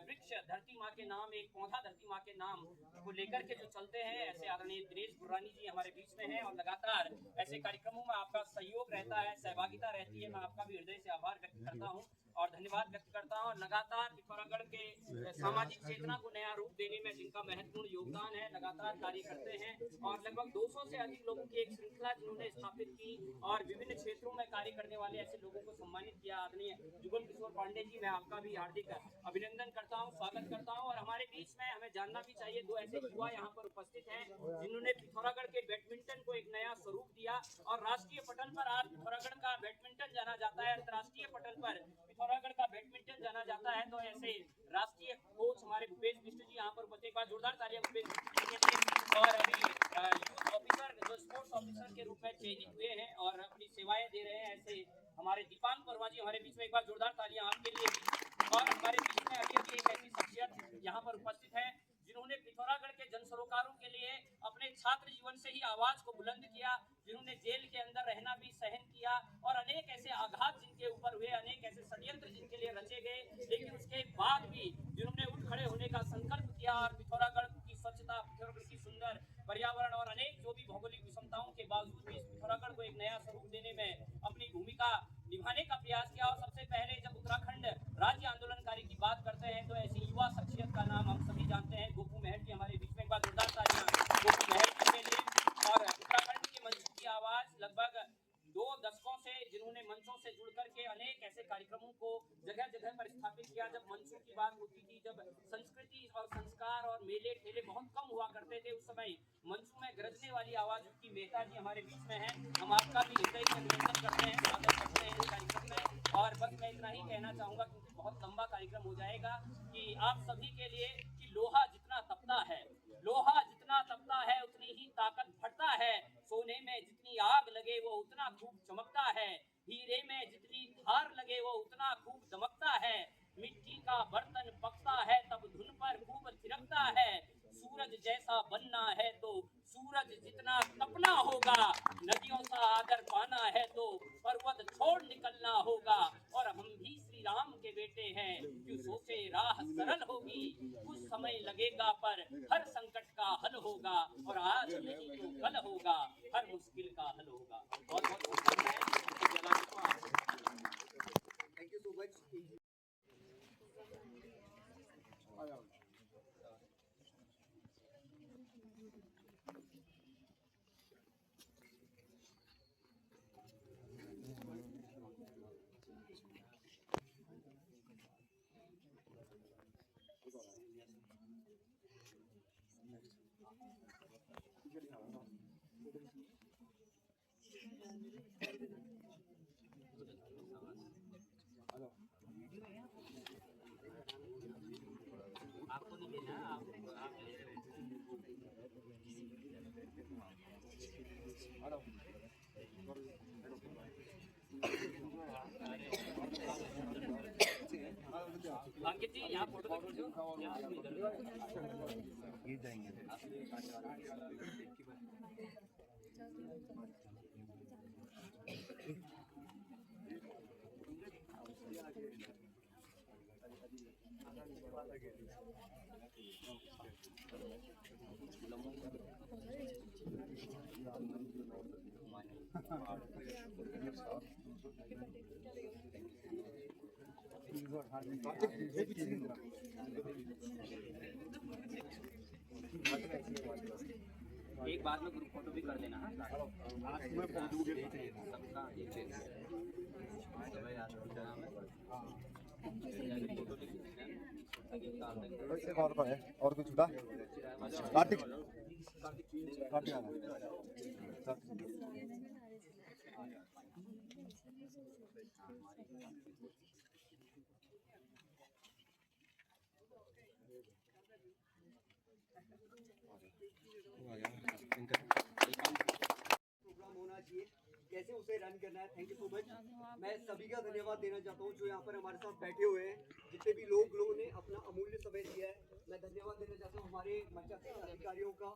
वृक्ष धरती माँ के नाम, एक पौधा धरती माँ के नाम को लेकर के जो चलते हैं, ऐसे आदरणीय दिनेश गुररानी जी हमारे बीच में हैं। और लगातार ऐसे कार्यक्रमों में आपका सहयोग रहता है, सहभागिता रहती है। मैं आपका भी हृदय से आभार व्यक्त करता हूँ और धन्यवाद व्यक्त करता हूँ। लगातार पिथौरागढ़ के सामाजिक चेतना को नया रूप देने में जिनका महत्वपूर्ण योगदान है, लगातार कार्य करते हैं और लगभग 200 से अधिक लोगों की एक श्रृंखला जिन्होंने स्थापित की और विभिन्न क्षेत्रों में कार्य करने वाले ऐसे लोगों को सम्मानित किया। आदरणीय जुगल किशोर पांडे जी, मैं आपका भी हार्दिक अभिनंदन करता हूँ, स्वागत करता हूँ। और हमारे बीच में हमें जानना भी चाहिए, दो ऐसे युवा यहाँ पर उपस्थित हैं जिन्होंने पिथौरागढ़ के बैडमिंटन को एक नया स्वरूप दिया और राष्ट्रीय पटल पर आज पिथौरागढ़ का बैडमिंटन जाना जाता है, अंतर्राष्ट्रीय पटल पर पिथौरागढ़ का बैडमिंटन जाना जाता है। तो ऐसे राष्ट्रीय कोच हमारे भूपेश मिश्र जी यहाँ पर उपस्थित, एक बार जोरदार तालियां भूपेश मिश्र के लिए। और अभी यूथ ऑफिसर, जो स्पोर्ट्स ऑफिसर के रूप में चयनित हुए हैं और अपनी सेवाएं दे रहे हैं, ऐसे हमारे दीपांक वर्मा जी हमारे बीच में, एक बार जोरदार तालियां आपके लिए भी। और हमारे बीच में अभी एक ऐसी शख्सियत यहाँ पर उपस्थित है जिन्होंने पिथौरागढ़ के जन सरोकारों के लिए अपने छात्र जीवन से ही आवाज को बुलंद किया, जिन्होंने जेल के अंदर रहना भी सहन किया और अनेक ऐसे आघात जिनके ऊपर हुए, अनेक ऐसे षड्यंत्र जिनके लिए रचे गए, लेकिन उसके बाद भी जिन्होंने उठ खड़े होने का संकल्प किया और पिथौरागढ़ की स्वच्छता, पिथौरागढ़ की सुंदर पर्यावरण और अनेक जो भी भौगोलिक विषमताओं के बावजूद भी पिथौरागढ़ को एक नया स्वरूप देने में अपनी भूमिका निभाने का प्रयास किया। और सबसे पहले जब उत्तराखंड राज्य आंदोलनकारी की बात करते हैं तो ऐसी युवा शख्सियत का नाम हम सभी जानते हैं, गोपू महर जी हमारे बीच में, एक बार जोरदार तालियां गोपू महर जी के लिए। और उत्तराखंड के मंचों की आवाज लगभग 2 दशकों से जिन्होंने मंचों से जुड़ करके अनेक ऐसे कार्यक्रमों को जगह जगह पर स्थापित किया। जब मंचों की बात होती थी, जब संस्कृति और संस्कार और मेले ठेले बहुत कम हुआ करते थे, उस समय मंचों में गरजने वाली आवाज की मेहता जी हमारे बीच में है। हम आपका भी हृदय से अभिनंदन करते हैं, स्वागत करते हैं इस कार्यक्रम में। और बस मैं इतना ही कहना चाहूंगा क्योंकि बहुत लंबा कार्यक्रम हो जाएगा कि आप सभी के लिए कि लोहा जितना तपता है, लोहा जितना तपता है उतनी ही ताकत बढ़ता है। सोने में जितनी आग लगे वो उतना खूब चमकता है, हीरे में जितनी धार लगे वो उतना खूब दमकता है। मिट्टी का बर्तन पकता है तब धुन पर खूब थिरकता है। सूरज जैसा बनना है तो सूरज जितना तपना होगा, नदियों सा आदर पाना है तो पर्वत छोड़ निकलना होगा। और हम भी श्री राम के बेटे हैं, जो सोचे राह सरल होगी, कुछ समय लगेगा पर हर संकट का हल होगा और आज नहीं तो कल होगा, हर मुश्किल का हल होगा। बहुत बहुत शुभकामनाएं। Thank you so much. आपको नहीं देना, आप ले रहे हैं। अंकित जी यहाँ फोटो खींचो। एक बाद में ग्रुप फोटो भी कर देना। और कुछ छूटा कार्तिक प्रोग्राम होना चाहिए, कैसे उसे रन करना है। Thank you so much. मैं सभी का धन्यवाद देना चाहता हूँ जो यहाँ पर हमारे साथ बैठे हुए हैं, जितने भी लोगों ने अपना अमूल्य समय दिया है। मैं धन्यवाद देना चाहता हूँ हमारे मंच के अधिकारियों का,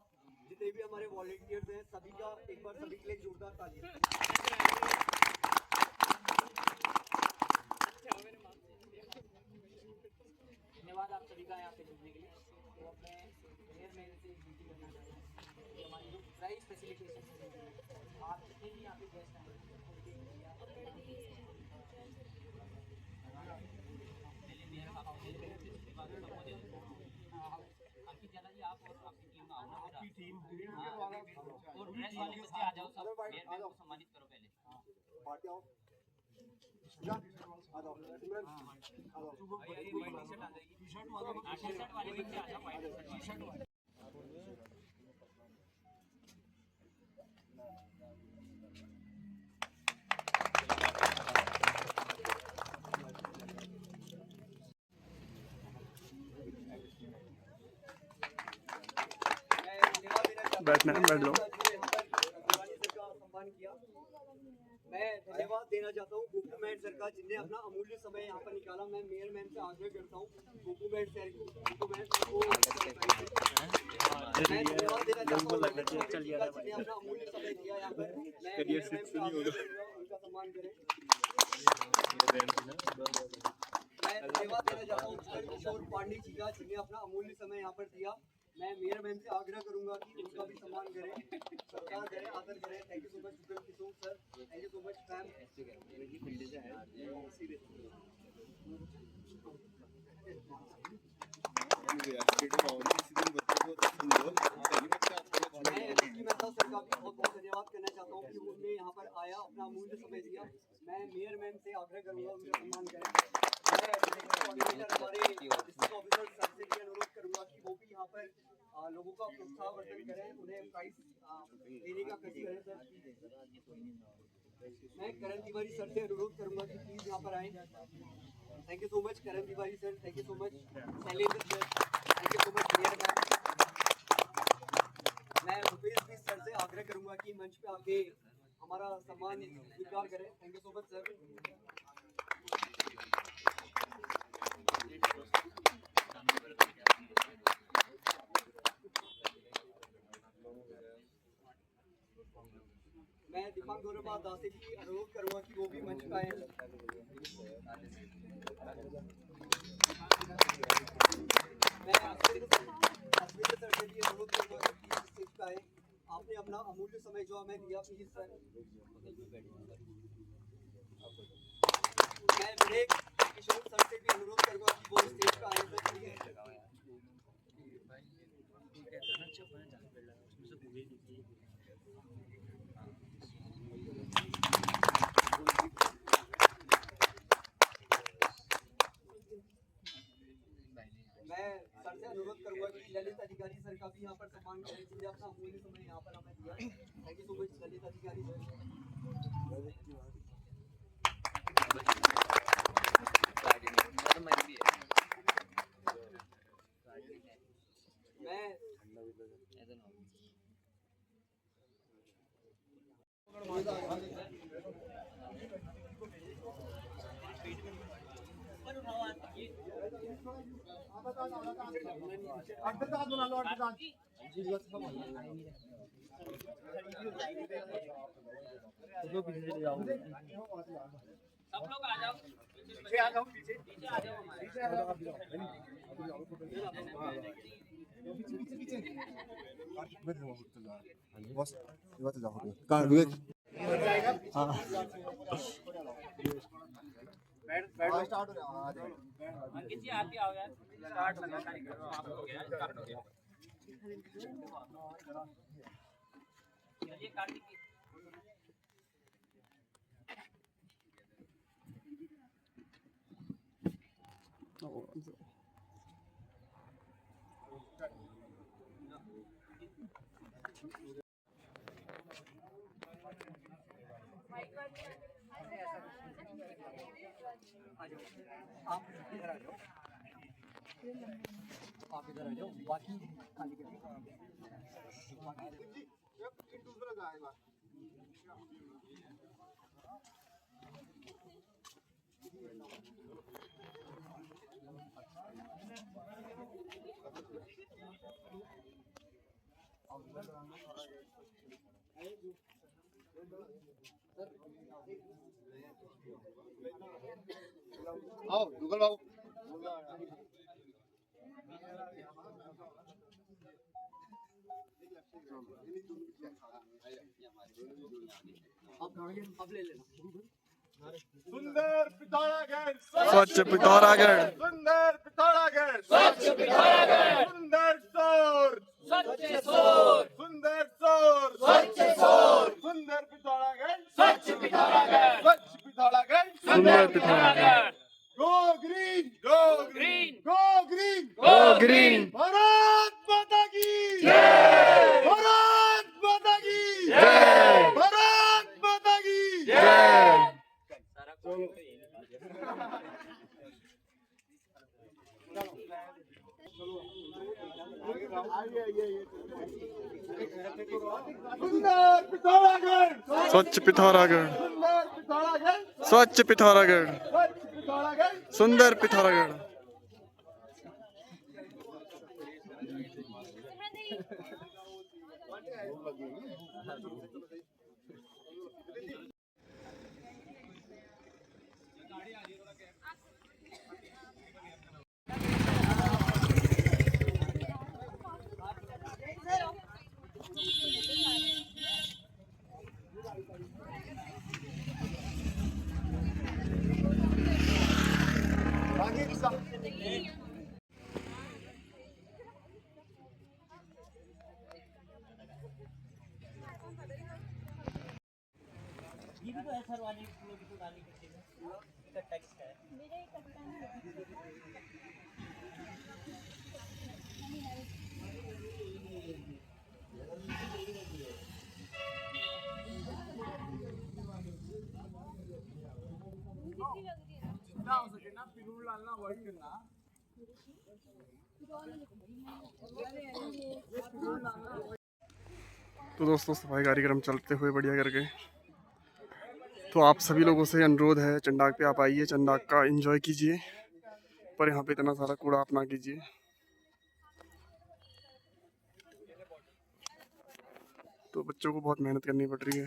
जितने भी हमारे वॉलंटियर्स हैं, सभी का एक बार सभी के लिए जोरदार तालियां। धन्यवाद आप सभी का यहाँ पे जुड़ने के लिए। तो अब मैं मेयर मैम से विनती करना चाहता हूँ कि हमारी जो प्राइस फैसिलिटेशन है, आप जितने भी यहाँ पे गेस्ट आए अंकित जाला जी, आप और आपकी टीम आओ ना, आपकी टीम और प्रेस वाले बच्चे आ जाओ, सब मेयर मैम को सम्मानित करो पहले। टी-शर्ट वाले बच्चे आ जाओ, वाइट टी-शर्ट वाले। बैठना है, बैठ लो। मैं धन्यवाद देना चाहता हूँ गोपू मैट सर का, जिनने अपना अमूल्य समय यहाँ पर निकाला। मैं मेयर मैम से आग्रह करता हूँ गोपू मैट सर को, मैं धन्यवाद देना चाहता हूँ जिन्हें अपना अमूल्य समय दिया यहाँ पर। मैं मेयर मैम से आग्रह करूँगा उनका सम्मान करें। मैं धन्यवाद देना चाहता हूँ किशोर पांडे जी का, जिन्हें अपना अमूल्य समय यहाँ पर दिया। मैं मेयर मैम से आग्रह करूंगा कि उनका भी सम्मान करें, सत्कार करें, आदर करें। Thank you so much Kishore sir, thank you so much ma'am. मैं एसपी मेहता सर का भी बहुत बहुत धन्यवाद करना चाहता हूँ कि उन्होंने यहाँ पर आया, अपना अमूल्य समय दिया। मैं मेयर मैम से आग्रह करूंगा उनका सम्मान करें। मैं हमारे डिस्ट्रिक्ट ऑफिसर सर से भी अनुरोध करूंगा कि वो भी यहाँ पर लोगों का प्रोत्साहन करें, उन्हें प्राइज देने का कष्ट करें सर। मैं करण तिवारी सर से अनुरोध करूंगा कि प्लीज यहाँ पर आएं। Thank you so much Karan Tiwari sir, thank you so much Shailendra sir, thank you so much mayor ma'am. मैं रुपेश भी सर से आग्रह करूंगा कि मंच पे आके हमारा सम्मान स्वीकार करें। Thank you so much sir. मैं दीपांक गौरव दास से भी अनुरोध करूंगा कि वो भी मंच पे आए। मैं अस्मिता सर से भी अनुरोध करूंगा कि प्लीज स्टेज पे आए। आपने अपना अमूल्य समय जो हमें दिया, प्लीज सर। मैं विवेक किशोर सर से भी अनुरोध करूंगा कि वो स्टेज पे आए सर, प्लीज। मैं सर से अनुरोध करूंगा कि ललित अधिकारी सर का भी यहाँ पर सम्मान करें, जिन्हें अपना अमूल्य समय यहाँ पर हमें दिया। Thank you so much Lalit अधिकारी सर। मैं सब लोग आ जाओ, पीछे आ जाओ, पीछे आ जाओ हमारे। अंकित जी आप भी आओ यार, स्टार्ट हो गया कार्यक्रम, आप हो गया, स्टार्ट हो गया। चलिए कार्तिक जी। आप इधर आ जाओ, आप इधर आ जाओ, बाकी खाली कर आओ गूगल बाबू अब ले लेना। सुंदर पिथौरागढ़, स्वच्छ पिथौरागढ़, सुंदर पिथौरागढ़, स्वच्छ पिथौरागढ़, सुंदर शोर, स्वच्छ शोर, सुंदर शोर, स्वच्छ शोर, सुंदर पिथौरागढ़, स्वच्छ पिथौरागढ़, स्वच्छ पिथौरागढ़, सुंदर Pithoragarh. Go green, go green, go green, go green, Bharat माता की जय, भारत माता की जय, भारत माता की जय। सुंदर पिथौरागढ़, स्वच्छ पिथौरागढ़, सुंदर पिथौरागढ़, स्वच्छ पिथौरागढ़, स्वच्छ पिथौरागढ़, सुंदर पिथौरागढ़। ये भी तो है सर वाली, इसमें भी तो डाली करके इकट्ठा किसका है? मेरा इकट्ठा तो दोस्तों सफाई कार्यक्रम चलते हुए बढ़िया करके, तो आप सभी लोगों से अनुरोध है चंडाक पे आप आइए, चंडाक का एंजॉय कीजिए, पर यहाँ पे इतना सारा कूड़ा आप ना कीजिए। तो बच्चों को बहुत मेहनत करनी पड़ रही है।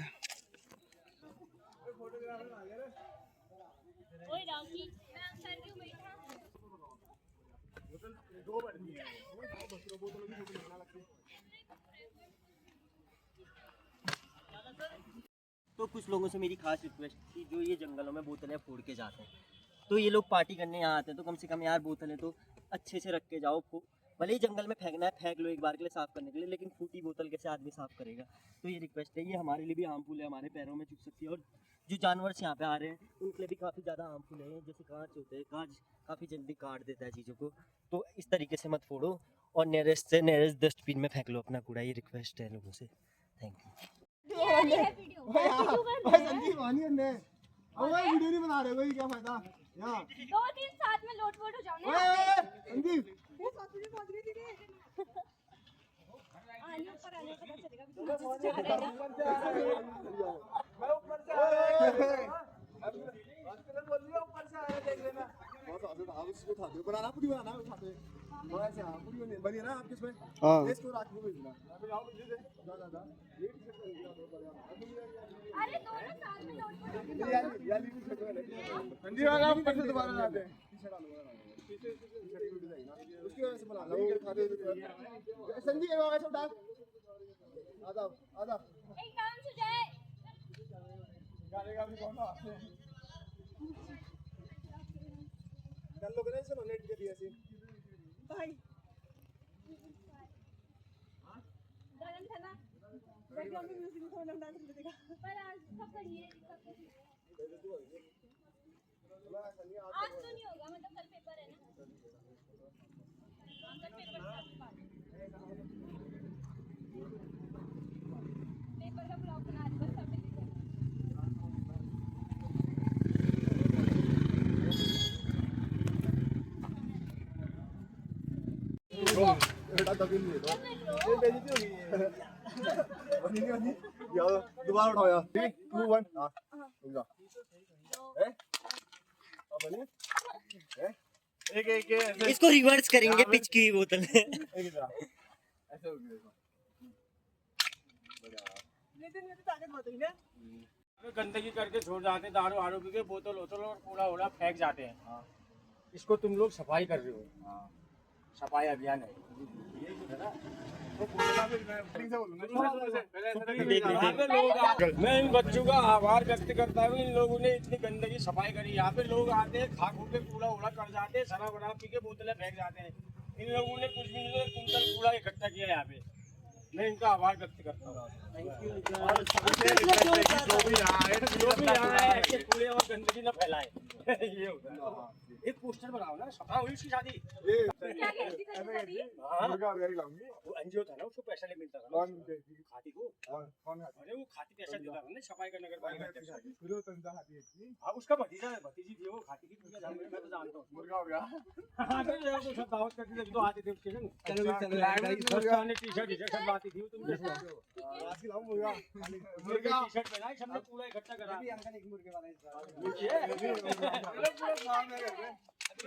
तो कुछ लोगों से मेरी खास रिक्वेस्ट थी जो ये जंगलों में बोतलें फोड़ के जाते हैं, तो ये लोग पार्टी करने यहाँ आते हैं, तो कम से कम यार बोतलें तो अच्छे से रख के जाओ। भले ही जंगल में फेंकना है फेंक लो एक बार के लिए साफ़ करने के लिए, लेकिन फूटी बोतल कैसे आदमी साफ़ करेगा? तो ये रिक्वेस्ट है, ये हमारे लिए भी हार्मफुल है, हमारे पैरों में चुभ सकती है, और जो जानवर यहाँ पे आ रहे हैं उनके लिए भी काफ़ी ज़्यादा हार्मफुल है। जैसे कांच होते हैं, कांच काफ़ी जल्दी काट देता है चीज़ों को, तो इस तरीके से मत फोड़ो और नियरेस्ट से नियरेस्ट डस्टबिन में फेंक लो अपना कूड़ा। ये रिक्वेस्ट है लोगों से। Thank you. संजीव वानी ने अब वीडियो नहीं बना रहे, वही क्या फायदा यार, 2-3 साथ में लोट वोट हो जाओ ना। संजीव आने ऊपर आने पता चलेगा ऊपर से आया देख लेना। आप पूरी बनाना उठाते थोड़ा ऐसे। हाँ पूरी बनी ना आपके इसमें। हाँ इसको रात को भेजना। अभी आओ मुझे जा जा ये टी-शर्ट कर दिया अरे दोनों साथ में लौट पड़ो। यार ठंडी वाला आप फिर से दोबारा लाते हैं। टी-शर्ट डालो उसकी वजह से बना लो खाते संजी ये ऐसे उठा आधा आधा एक डांस हो जाए। गालेगा भी कौन आते हैं कर लो करें चलो नेट के दिया से भाई गरम था ना बैकग्राउंड में म्यूजिक में थोड़ा डांस कर देगा। पर आज सब करिए सब करिए। आज तो नहीं होगा मतलब कल पेपर है ना। कल पेपर का ब्लॉग बना दी बस सब मिलके। बेटा दबिल दे दो ये बेइज्जती होगी बनी नहीं बनी यार दोबारा उठाओ यार 3 2 1 हां रुक जा हैं अब बनी हैं एक एक ऐसे इसको रिवर्स करेंगे पिच की बोतल में। एक इधर ऐसे हो गया लेकिन ये तो ताकत बहुत है ना। गंदगी करके छोड़ जाते हैं, दारू वारू पी के बोतल वोतल और कूड़ा वूड़ा फेंक जाते हैं। इसको तुम लोग सफाई कर रहे हो। सफाई अभियान है। मैं इन बच्चों का आभार व्यक्त करता हूँ, इन लोगों ने इतनी गंदगी सफाई करी। यहाँ पे लोग आते हैं खा खू के कूड़ा वूड़ा कर जाते हैं, शराब वराब पी के बोतलें फेंक जाते हैं। इन लोगों ने कुछ भी नहीं कुंटल कूड़ा इकट्ठा किया यहाँ पे। मैं इनका आभार व्यक्त करता हूँ। जो भी यहाँ है कूड़े और गंदगी न फैलाए। ये होता है। एक पोस्टर बनाओ ना, सफा हुई उसकी शादी। वो एनजीओ था ना, उसको पैसा ले मिलता था खाती को। अरे वो खाती पैसा देता था ना सफाई का नगर पालिका। हाँ उसका भतीजी थी वो खाती की पूजा मैं तो जानता हूँ। मुर्गा हो गया सब दावत करती थी तो आते थे उसके ने टी-शर्ट सब आती थी। तुम मुर्गा टी-शर्ट पहना सबने पूरा इकट्ठा करा।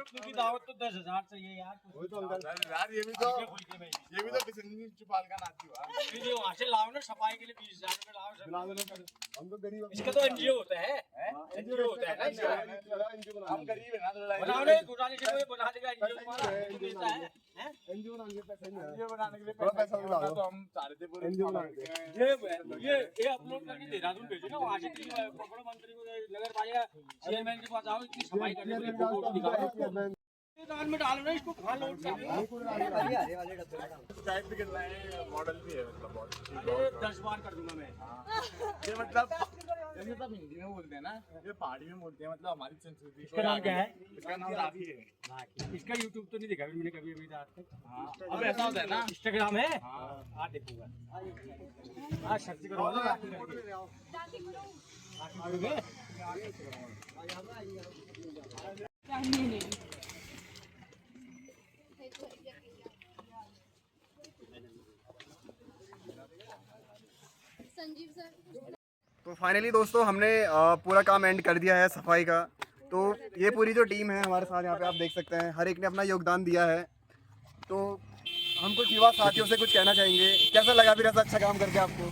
की दावत तो 10,000 चाहिए यार। यार ये भी तो चुपाल का नाती हुआ। ये वहाँ से लाओ ना सफाई के लिए 20,000 रुपए लाओ। हम तो गरीब इसका तो एनजीओ होता है। एनजीओ होता है ना हम गरीब है ना बनाओ ना गुजारिश है कोई बना देगा एनजीओ तुम्हारा मिलता है। एनजीओ बनाने के लिए पैसा नहीं है। एनजीओ बनाने के लिए थोड़ा पैसा लगा दो तो हम सारे थे पूरे एनजीओ बनाने ये अपलोड करके देहरादून भेजो ना। वहाँ से पकड़ो मंत्री को नगर पालिका चेयरमैन के पास आओ, इतनी सफाई करने के लिए फोटो दिखाओ। दान में डालो ना इसको कहाँ लोड कर टाइप भी करना है मॉडल भी है मतलब बहुत 10 बार कर दूंगा मैं। ये मतलब जैसे सब हिंदी में बोलते हैं ना, ये पहाड़ी में बोलते हैं मतलब हमारी संस्कृति। इसका नाम क्या है? इसका नाम राखी है। इसका यूट्यूब तो नहीं देखा मैंने कभी अभी आज तक। अब ऐसा होता है ना इंस्टाग्राम है। हाँ देखूंगा। हाँ सर्च करो ना राखी करके। संजीव सर तो फाइनली दोस्तों हमने पूरा काम एंड कर दिया है सफाई का। तो ये पूरी जो टीम है हमारे साथ यहाँ पे आप देख सकते हैं, हर एक ने अपना योगदान दिया है। तो हम कुछ युवा साथियों से कुछ कहना चाहेंगे। कैसा लगा फिर ऐसा अच्छा काम करके आपको?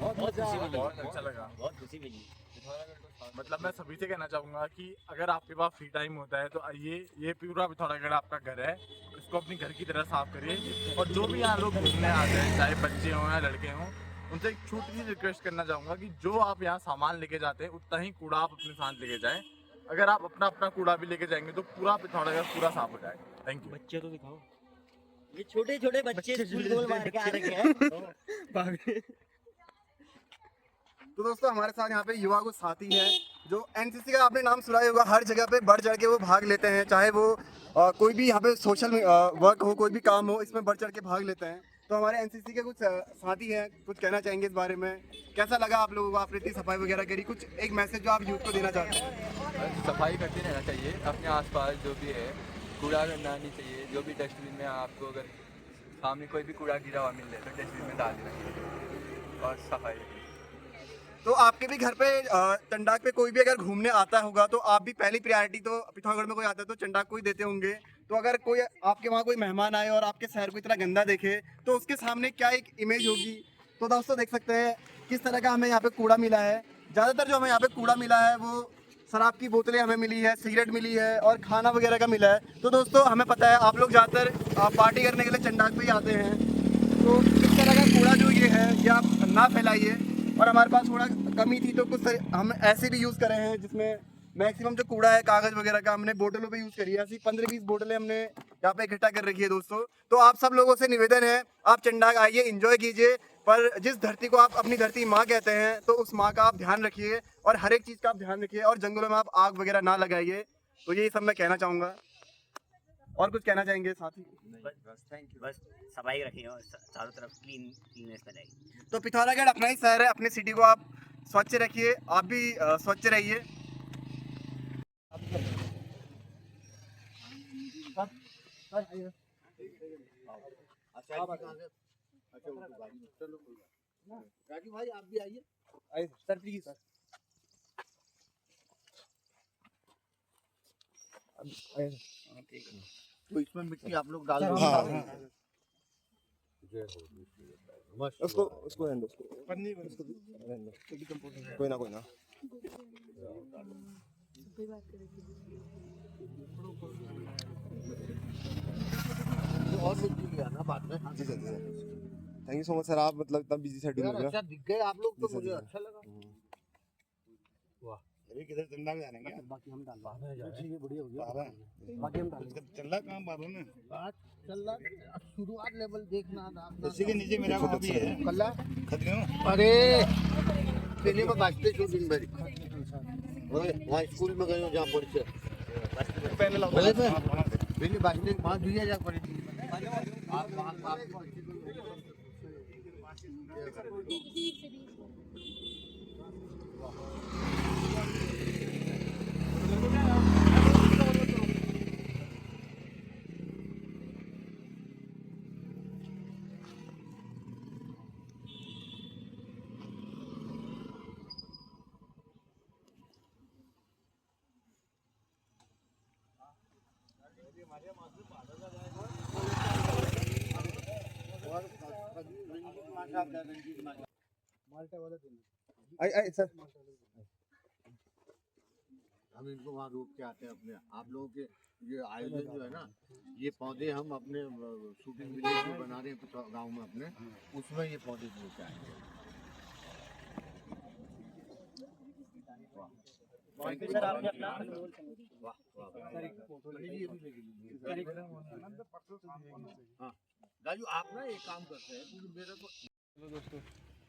बहुत अच्छा लगा, बहुत खुशी मिली। मतलब मैं सभी से कहना चाहूँगा कि अगर आपके पास फ्री टाइम होता है तो आइए, ये पूरा पिथौरागढ़ आपका घर है, इसको अपनी घर की तरह साफ करिए। और जो भी यहाँ लोग घूमने आते हैं, चाहे बच्चे हों या लड़के हों, उनसे एक छोटी सी रिक्वेस्ट करना चाहूँगा कि जो आप यहाँ सामान लेके जाते हैं उतना ही कूड़ा आप अपने साथ लेके जाएं। अगर आप अपना अपना कूड़ा भी लेके जाएंगे तो पूरा पिथौरागढ़ पूरा साफ हो जाएगा। Thank you. बच्चे तो दिखाओ, ये छोटे छोटे बच्चे स्कूल गोल मार के आ रखे हैं। तो दोस्तों हमारे साथ यहाँ पे युवा कुछ साथी हैं जो एनसीसी का आपने नाम सुना ही होगा, हर जगह पे बढ़ चढ़ के वो भाग लेते हैं। चाहे वो कोई भी यहाँ पे सोशल वर्क हो, कोई भी काम हो, इसमें बढ़ चढ़ के भाग लेते हैं। तो हमारे एनसीसी के कुछ साथी हैं, कुछ कहना चाहेंगे इस बारे में। कैसा लगा आप लोगों को? आपने इतनी सफाई वगैरह करी, कुछ एक मैसेज जो आप यूथ को देना चाहते हैं? सफाई करते रहना चाहिए अपने आसपास, जो भी है कूड़ा करना नहीं चाहिए। जो भी डस्टबिन में आपको अगर सामने कोई भी कूड़ा गिरा हुआ मिल जाए तो डस्टबिन में डाल देना चाहिए और सफाई। तो आपके भी घर पे चंडाक पे कोई भी अगर घूमने आता होगा तो आप भी पहली प्रायोरिटी तो पिथौरागढ़ में कोई आता है तो चंडाक को ही देते होंगे। तो अगर कोई आपके वहाँ कोई मेहमान आए और आपके शहर को इतना गंदा देखे तो उसके सामने क्या एक इमेज होगी। तो दोस्तों देख सकते हैं किस तरह का हमें यहाँ पे कूड़ा मिला है। ज़्यादातर जो हमें यहाँ पे कूड़ा मिला है वो शराब की बोतलें हमें मिली है, सिगरेट मिली है और खाना वगैरह का मिला है। तो दोस्तों हमें पता है आप लोग ज़्यादातर पार्टी करने के लिए चंडाक पे ही आते हैं, तो इस तरह का कूड़ा जो ये है ये आप ना फैलाइए। और हमारे पास थोड़ा कमी थी तो कुछ हम ऐसे भी यूज़ करे हैं जिसमें मैक्सिमम जो कूड़ा है कागज़ वगैरह का हमने बोतलों पे यूज़ करी है। ऐसी 15-20 बोतलें हमने यहाँ पे इकट्ठा कर रखी है दोस्तों। तो आप सब लोगों से निवेदन है आप चंडाक आइए, एंजॉय कीजिए, पर जिस धरती को आप अपनी धरती माँ कहते हैं तो उस माँ का आप ध्यान रखिए और हर एक चीज़ का आप ध्यान रखिए और जंगलों में आप आग वगैरह ना लगाइए। तो यही सब मैं कहना चाहूँगा। और कुछ कहना चाहेंगे साथी? बस सफाई रखिए और चारों तरफ क्लीननेस बनाइए। तो पिथौरागढ़ अपना ही शहर है, अपनी सिटी को आप स्वच्छ रखिए, आप भी स्वच्छ रहिए। राजू भाई आप भी आइए। आइए सर, प्लीज सर। तो इसमें मिट्टी आप लोग डाल दो। उसको रहने दो, कोई ना और मिट्टी लिया ना बाद में। जी sir. Thank you so much sir, आप मतलब इतना बिजी शेड्यूल यार हो गया। अच्छा दिख गए आप लोग तो मुझे अच्छा लगा। वाह अभी किधर चंदा में जाने क्या? बाकी हम डाल ठीक है, बढ़िया हो गया। बाकी हम चल रहा काम बाबू ने बात चल रहा, शुरुआत लेवल देखना था। इसी के नीचे मेरा काम भी है कल्ला खत्म। अरे पहले में बाजते शूटिंग मेरी वहाँ स्कूल में गए हो जहाँ पढ़ते पहले बाजते वहाँ दिया जा पड़े। आई सर, हम इनको वहाँ रोक के आते हैं अपने आप लोगों के ये आयोजन जो है ना, ये पौधे हम अपने शूटिंग विलेज में बना रहे हैं गांव में अपने, उसमें ये पौधे लेके आएंगे। राजू आप ना एक काम करते हैं, मेरे को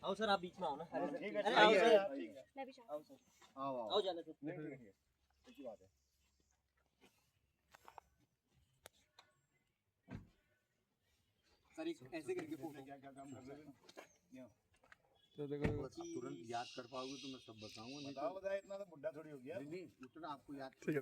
आओ सर, आप बीच में आओ ना। ठीक है, आओ सर, मैं भी चाहूँ। आओ सर, आओ आओ जाना सर। अच्छी बात है। सर एक ऐसे करके फोटो क्या काम कर रहे हैं? तो देखो तुरंत याद कर पाओगे तो मैं सब बताऊंगा। नहीं तो बताओ इतना तो बुढ़ा थोड़ी हो गया। नहीं उतना आपको याद ठीक है।